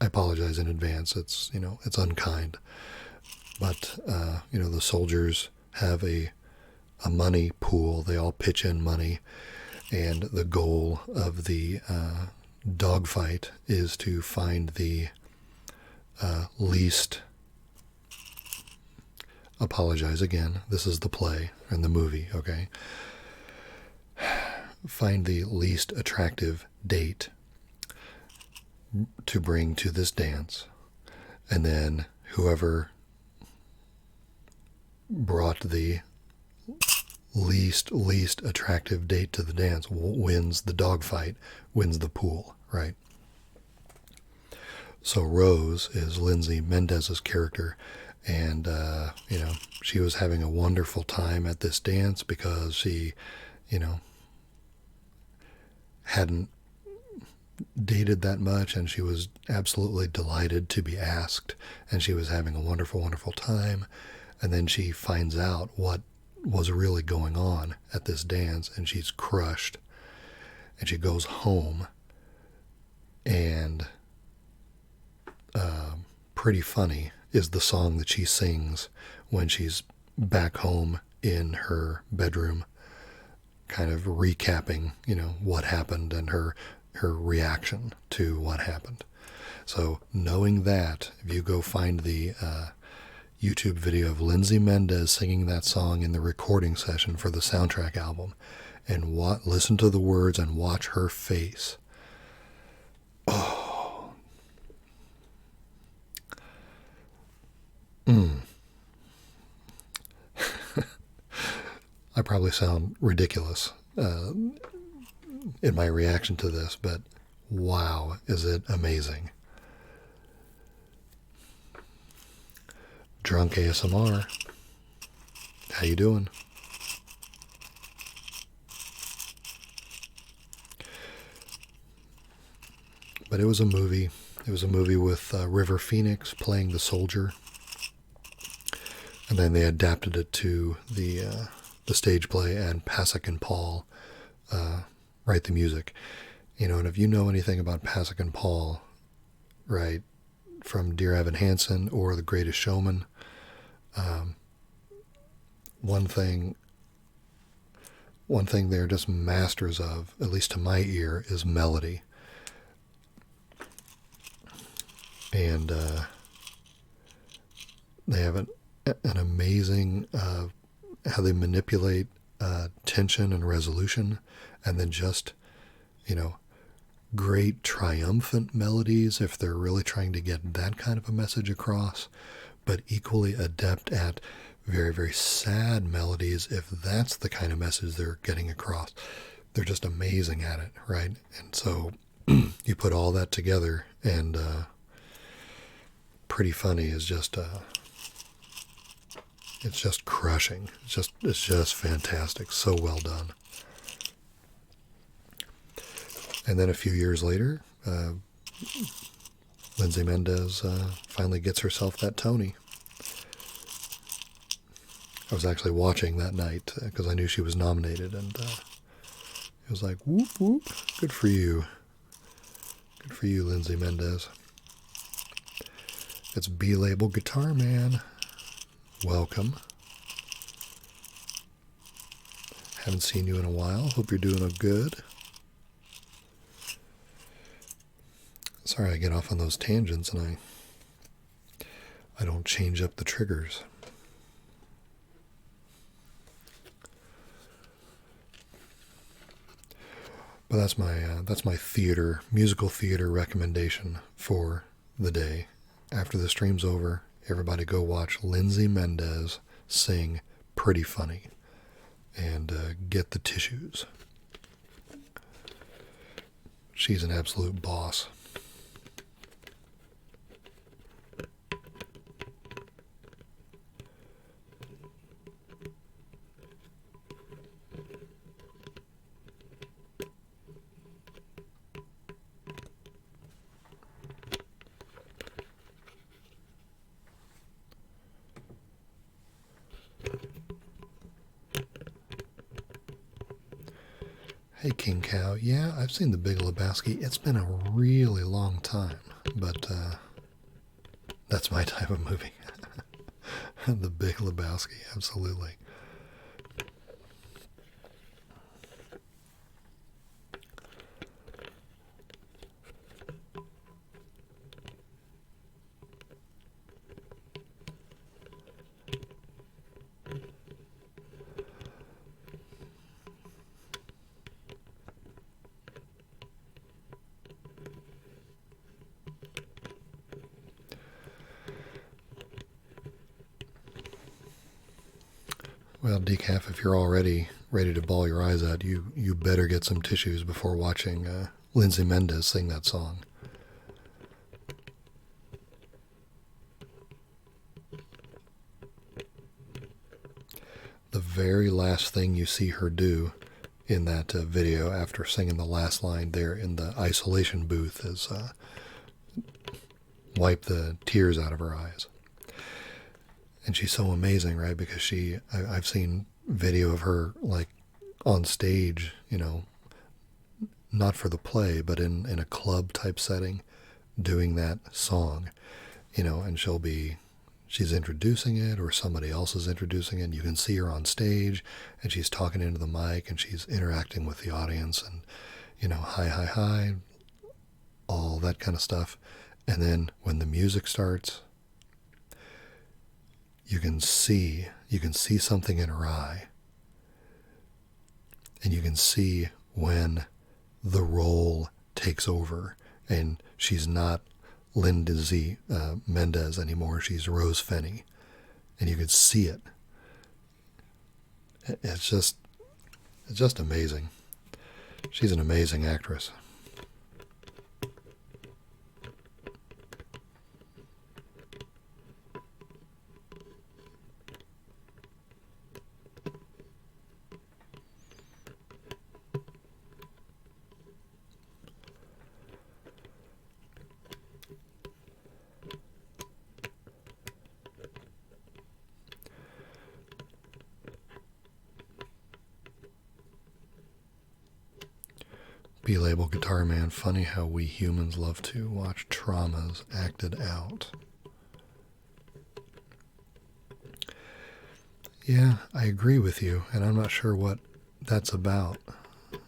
in advance, it's unkind, but the soldiers have a money pool. They all pitch in money, and the goal of the dogfight is to find the least, apologize again, this is the play and the movie, okay? Find the least attractive date to bring to this dance, and then whoever brought the least attractive date to the dance wins the dogfight, wins the pool, right? So Rose is Lindsay Mendez's character, And, she was having a wonderful time at this dance because she, hadn't dated that much, and she was absolutely delighted to be asked, and she was having a wonderful, wonderful time. And then she finds out what was really going on at this dance, and she's crushed. And she goes home, and Pretty Funny is the song that she sings when she's back home in her bedroom, kind of recapping, what happened and her reaction to what happened. So knowing that, if you go find the YouTube video of Lindsay Mendez singing that song in the recording session for the soundtrack album, and listen to the words and watch her face. Oh. I probably sound ridiculous in my reaction to this, but wow, is it amazing. Drunk ASMR. How you doing? But it was a movie. It was a movie with River Phoenix playing the soldier. And then they adapted it to the stage play, and Pasek and Paul write the music. And if you know anything about Pasek and Paul, right, from Dear Evan Hansen or The Greatest Showman, one thing they're just masters of, at least to my ear, is melody. And they have an amazing how they manipulate tension and resolution, and then just, great triumphant melodies if they're really trying to get that kind of a message across, but equally adept at very, very sad melodies if that's the kind of message they're getting across. They're just amazing at it, right? And so you put all that together, and Pretty Funny is just it's just crushing. It's just fantastic. So well done. And then a few years later, Lindsay Mendez finally gets herself that Tony. I was actually watching that night because I knew she was nominated, and it was like, whoop, whoop, good for you. Good for you, Lindsay Mendez. It's B-Label Guitar Man. Welcome. Haven't seen you in a while. Hope you're doing good. Sorry I get off on those tangents and I don't change up the triggers. But that's my musical theater recommendation for the day. After the stream's over, everybody go watch Lindsay Mendez sing Pretty Funny and get the tissues. She's an absolute boss. Hey, King Cow. Yeah, I've seen The Big Lebowski. It's been a really long time, but that's my type of movie. The Big Lebowski, absolutely. Well, Decaf, if you're already ready to bawl your eyes out, you better get some tissues before watching Lindsay Mendez sing that song. the very last thing you see her do in that video after singing the last line there in the isolation booth is wipe the tears out of her eyes. And she's so amazing, right? Because I've seen video of her like on stage, not for the play, but in a club type setting, doing that song, and she's introducing it or somebody else is introducing it. And you can see her on stage and she's talking into the mic and she's interacting with the audience and, hi, hi, hi, all that kind of stuff. And then when the music starts, you can see something in her eye. And you can see when the role takes over and she's not Lindsay Mendez anymore. She's Rose Fenny, and you could see it. It's just amazing. She's an amazing actress. B-Label Guitar Man, funny how we humans love to watch traumas acted out. Yeah, I agree with you, and I'm not sure what that's about. I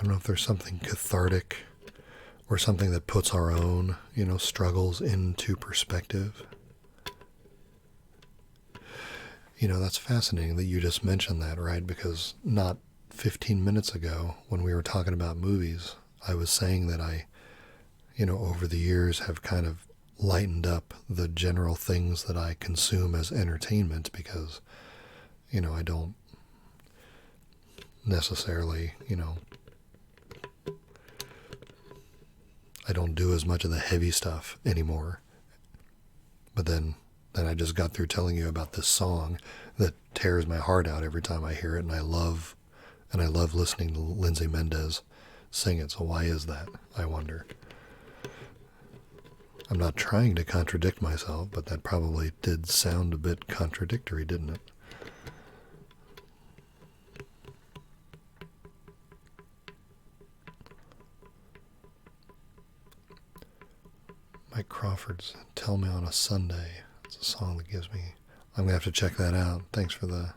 don't know if there's something cathartic or something that puts our own, struggles into perspective. That's fascinating that you just mentioned that, right? Because not 15 minutes ago, when we were talking about movies, I was saying that I, over the years have kind of lightened up the general things that I consume as entertainment because, I don't necessarily, I don't do as much of the heavy stuff anymore. But then I just got through telling you about this song that tears my heart out every time I hear it, and I love listening to Lindsay Mendez sing it. So why is that, I wonder? I'm not trying to contradict myself, but that probably did sound a bit contradictory, didn't it? Mike Crawford's Tell Me on a Sunday. It's a song that gives me... I'm going to have to check that out. Thanks for the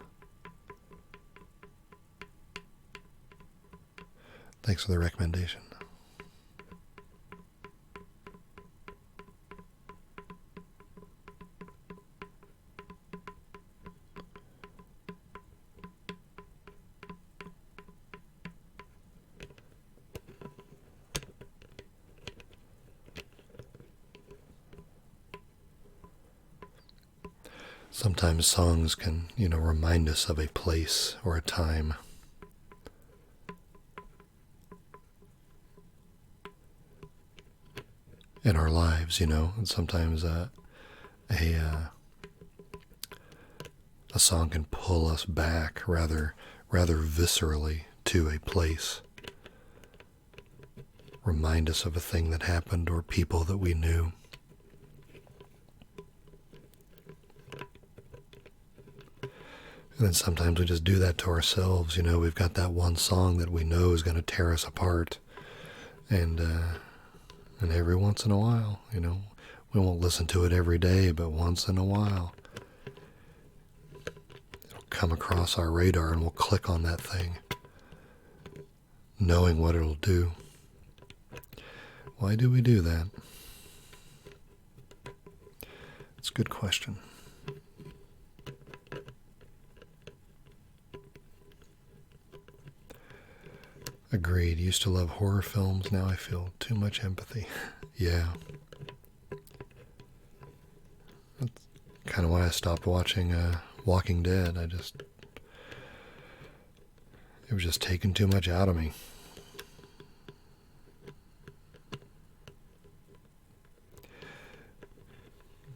recommendation. Sometimes songs can, remind us of a place or a time. In our lives, and sometimes a song can pull us back rather viscerally to a place, remind us of a thing that happened or people that we knew. And then sometimes we just do that to ourselves. We've got that one song that we know is going to tear us apart, and every once in a while, we won't listen to it every day, but once in a while, it'll come across our radar and we'll click on that thing, knowing what it'll do. Why do we do that? It's a good question. Agreed. Used to love horror films. Now I feel too much empathy. Yeah. That's kind of why I stopped watching Walking Dead. It was just taking too much out of me.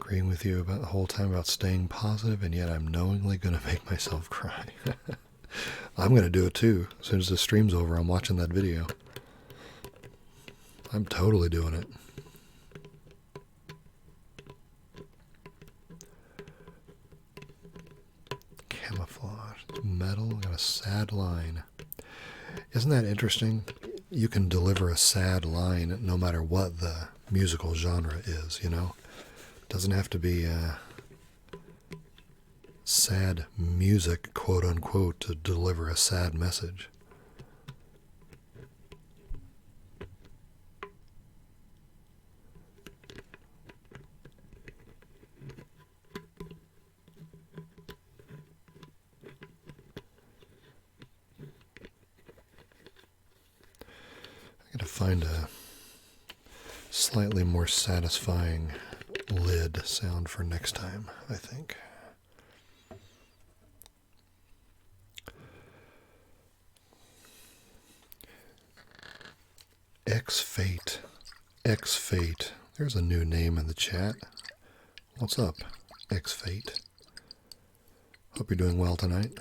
agreeing with you about the whole time about staying positive, and yet I'm knowingly going to make myself cry. I'm going to do it too. As soon as the stream's over, I'm watching that video. I'm totally doing it. Camouflage. Metal. Got a sad line. Isn't that interesting? You can deliver a sad line no matter what the musical genre is, you know? It doesn't have to be sad music, quote unquote, to deliver a sad message. I gotta find a slightly more satisfying lid sound for next time, I think. X-Fate. X-Fate. There's a new name in the chat. What's up, X-Fate? Hope you're doing well tonight.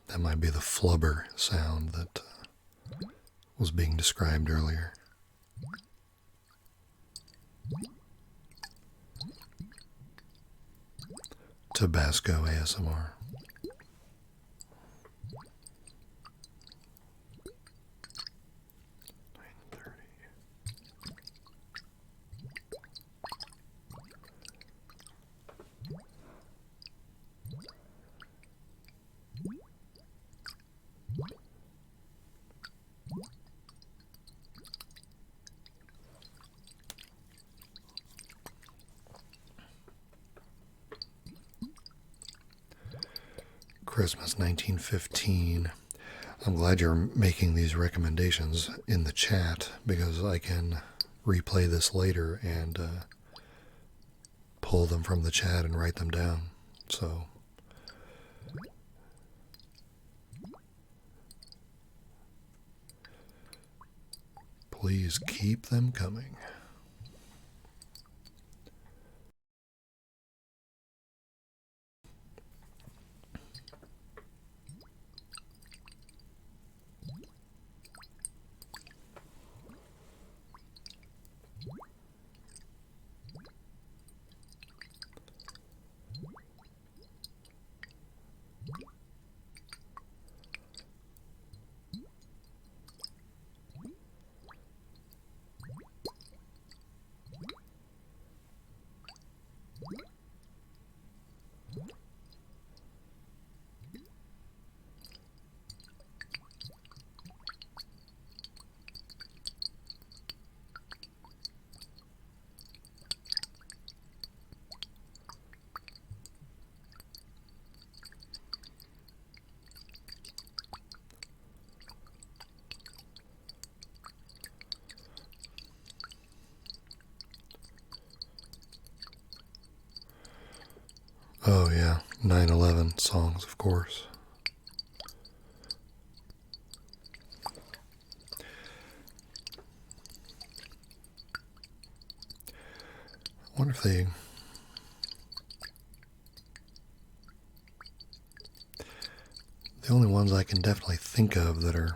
That might be the flubber sound that was being described earlier. Tabasco ASMR. Christmas 1915. I'm glad you're making these recommendations in the chat because I can replay this later and pull them from the chat and write them down. So please keep them coming. Oh yeah, 9/11 songs, of course. I wonder if they... The only ones I can definitely think of that are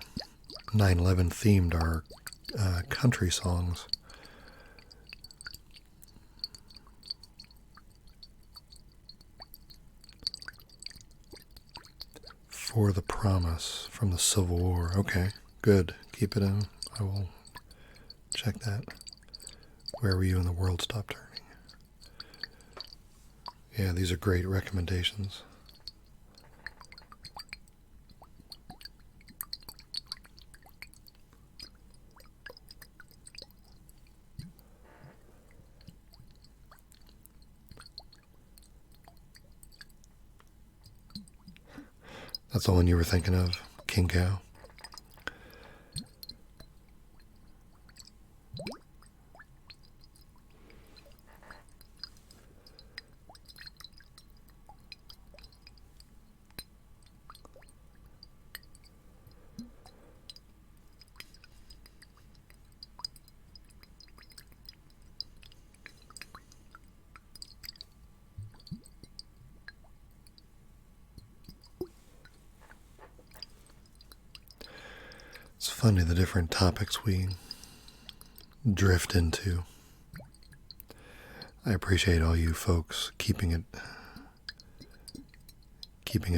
9/11 themed are country songs. For the Promise from the Civil War. Okay, good. Keep it in. I will check that. Where Were You When the World Stopped Turning? Yeah, these are great recommendations. That's the one you were thinking of? King Cow. It's funny the different topics we drift into. I appreciate all you folks keeping it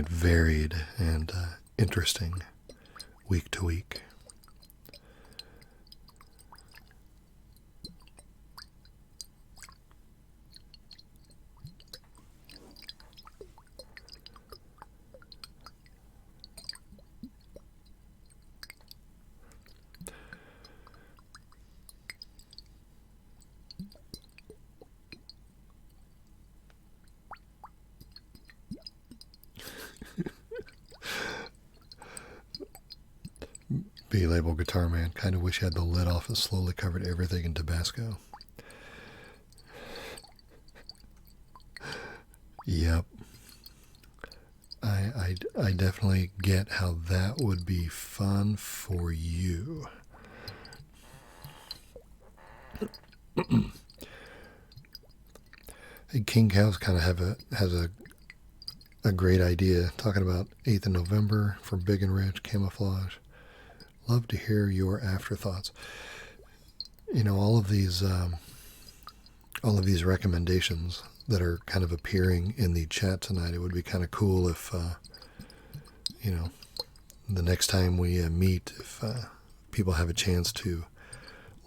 varied and interesting week to week. B-label guitar man. Kind of wish I had the lid off and slowly covered everything in Tabasco. Yep. I definitely get how that would be fun for you. Hey, King Cows kind of has a great idea talking about 8th of November for Big and Rich camouflage. Love to hear your afterthoughts. You know, all of these recommendations that are kind of appearing in the chat tonight. It would be kind of cool if, you know, the next time we meet, if people have a chance to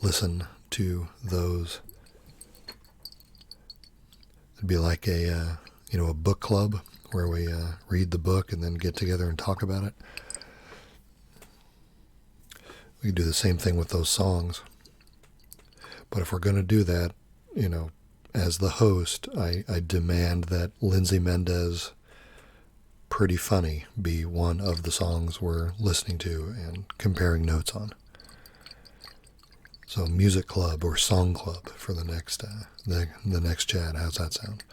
listen to those. It'd be like a book club where we read the book and then get together and talk about it. We could do the same thing with those songs. But if we're going to do that, you know, as the host, I demand that Lindsay Mendez, Pretty Funny, be one of the songs we're listening to and comparing notes on. So music club or song club for the next chat. How's that sound?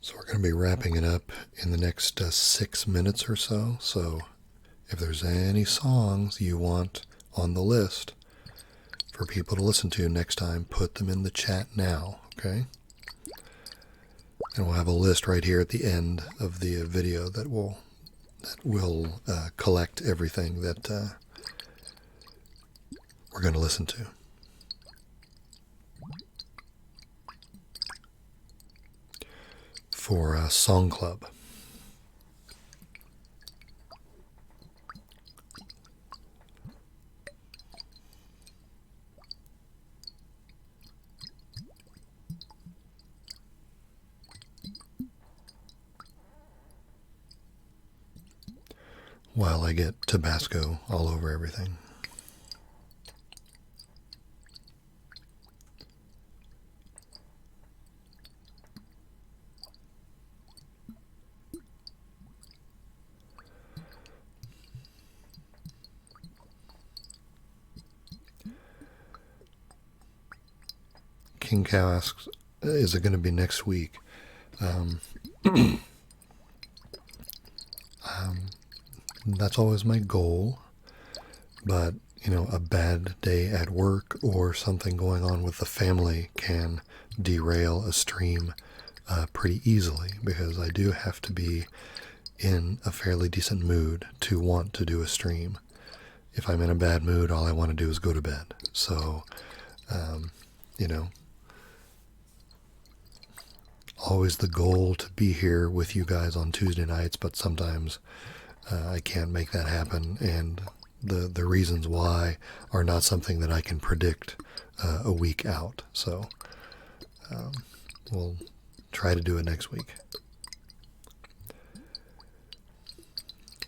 So we're going to be wrapping it up in the next 6 minutes or so. So if there's any songs you want on the list for people to listen to next time, put them in the chat now, okay? And we'll have a list right here at the end of the video that will collect everything that we're going to listen to. For Song Club. While I get Tabasco all over everything. King Cow asks, is it going to be next week? That's always my goal, but, you know, a bad day at work or something going on with the family can derail a stream pretty easily, because I do have to be in a fairly decent mood to want to do a stream. If I'm in a bad mood, all I want to do is go to bed. So, you know, always the goal to be here with you guys on Tuesday nights, but sometimes I can't make that happen, and the reasons why are not something that I can predict a week out. So We'll try to do it next week.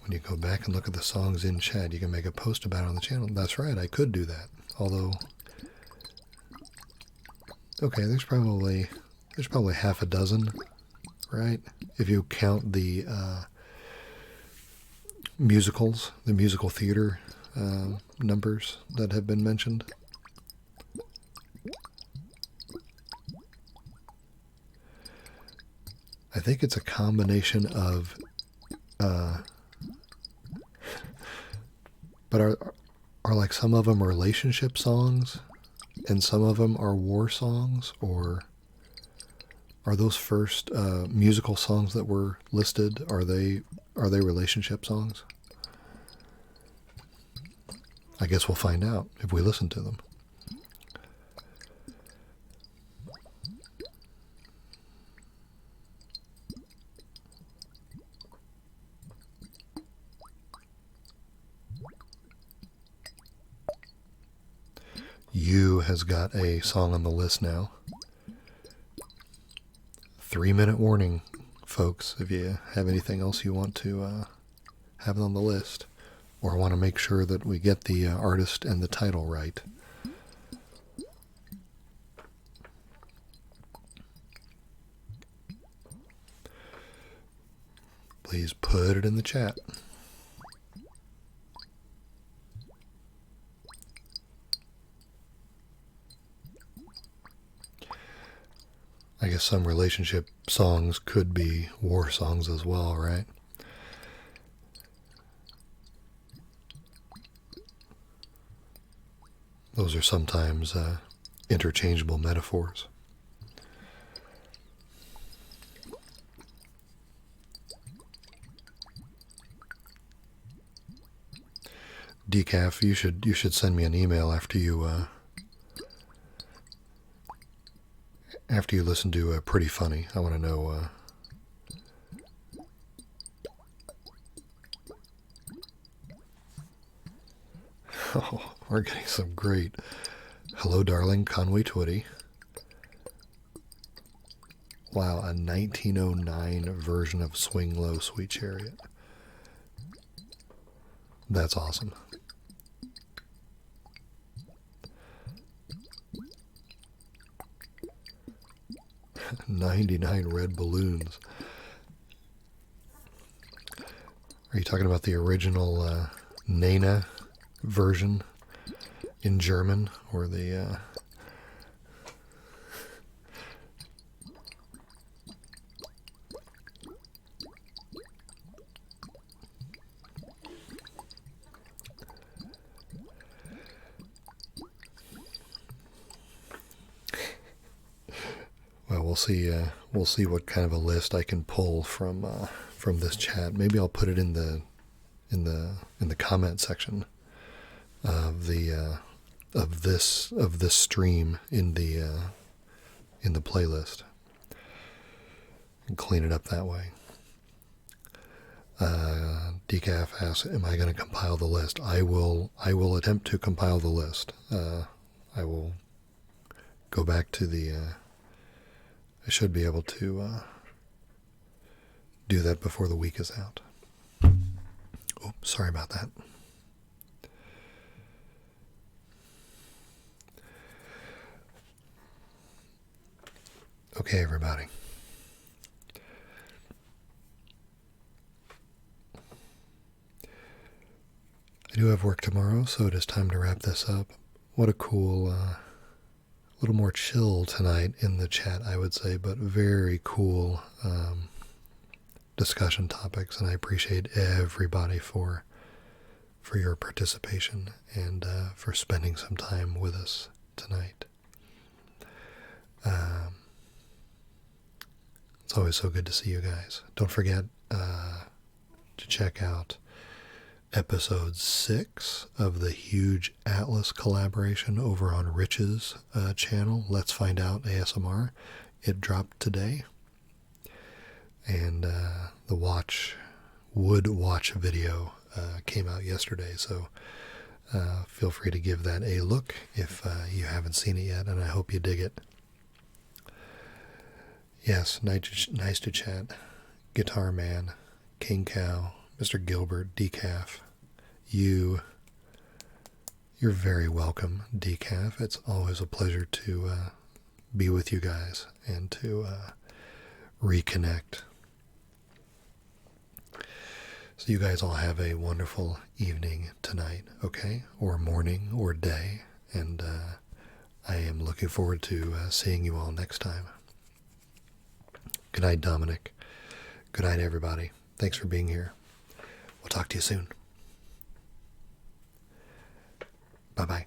When you go back and look at the songs in chat, you can make a post about it on the channel. That's right, I could do that. Although, okay, there's probably half a dozen, right? If you count the musicals, the musical theater numbers that have been mentioned. I think it's a combination of, but are like some of them relationship songs, and some of them are war songs, or are those first musical songs that were listed? Are they relationship songs? I guess we'll find out if we listen to them. You has got a song on the list now. 3-minute warning, folks, if you have anything else you want to have on the list, or want to make sure that we get the artist and the title right. Please put it in the chat. I guess some relationship songs could be war songs as well, right? Those are sometimes interchangeable metaphors. Decaf, you should send me an email after you listen to Pretty Funny. I want to know. Oh, we're getting some great. Hello, darling, Conway Twitty. Wow, a 1909 version of Swing Low, Sweet Chariot. That's awesome. $99 red balloons. Are you talking about the original Nena version in German, or the well, we'll see. We'll see what kind of a list I can pull from this chat. Maybe I'll put it in the comment section of the of this stream in the playlist, and clean it up that way. Decaf asks, "Am I going to compile the list?" I will attempt to compile the list. I will go back to the. I should be able to do that before the week is out. Oh, sorry about that. Okay, everybody. I do have work tomorrow, so it is time to wrap this up. What a cool, little more chill tonight in the chat, I would say, but very cool discussion topics, and I appreciate everybody for your participation and for spending some time with us tonight. It's always so good to see you guys. Don't forget to check out episode 6 of the huge Atlas collaboration over on Rich's channel, Let's Find Out ASMR. It dropped today. And the Wood Watch video came out yesterday, so feel free to give that a look if you haven't seen it yet, and I hope you dig it. Yes, nice to chat. Guitar Man, King Cow, Mr. Gilbert, Decaf. You're very welcome, Decaf. It's always a pleasure to be with you guys and to reconnect. So you guys all have a wonderful evening tonight, okay? Or morning or day. And I am looking forward to seeing you all next time. Good night, Dominic. Good night, everybody. Thanks for being here. We'll talk to you soon. Bye-bye.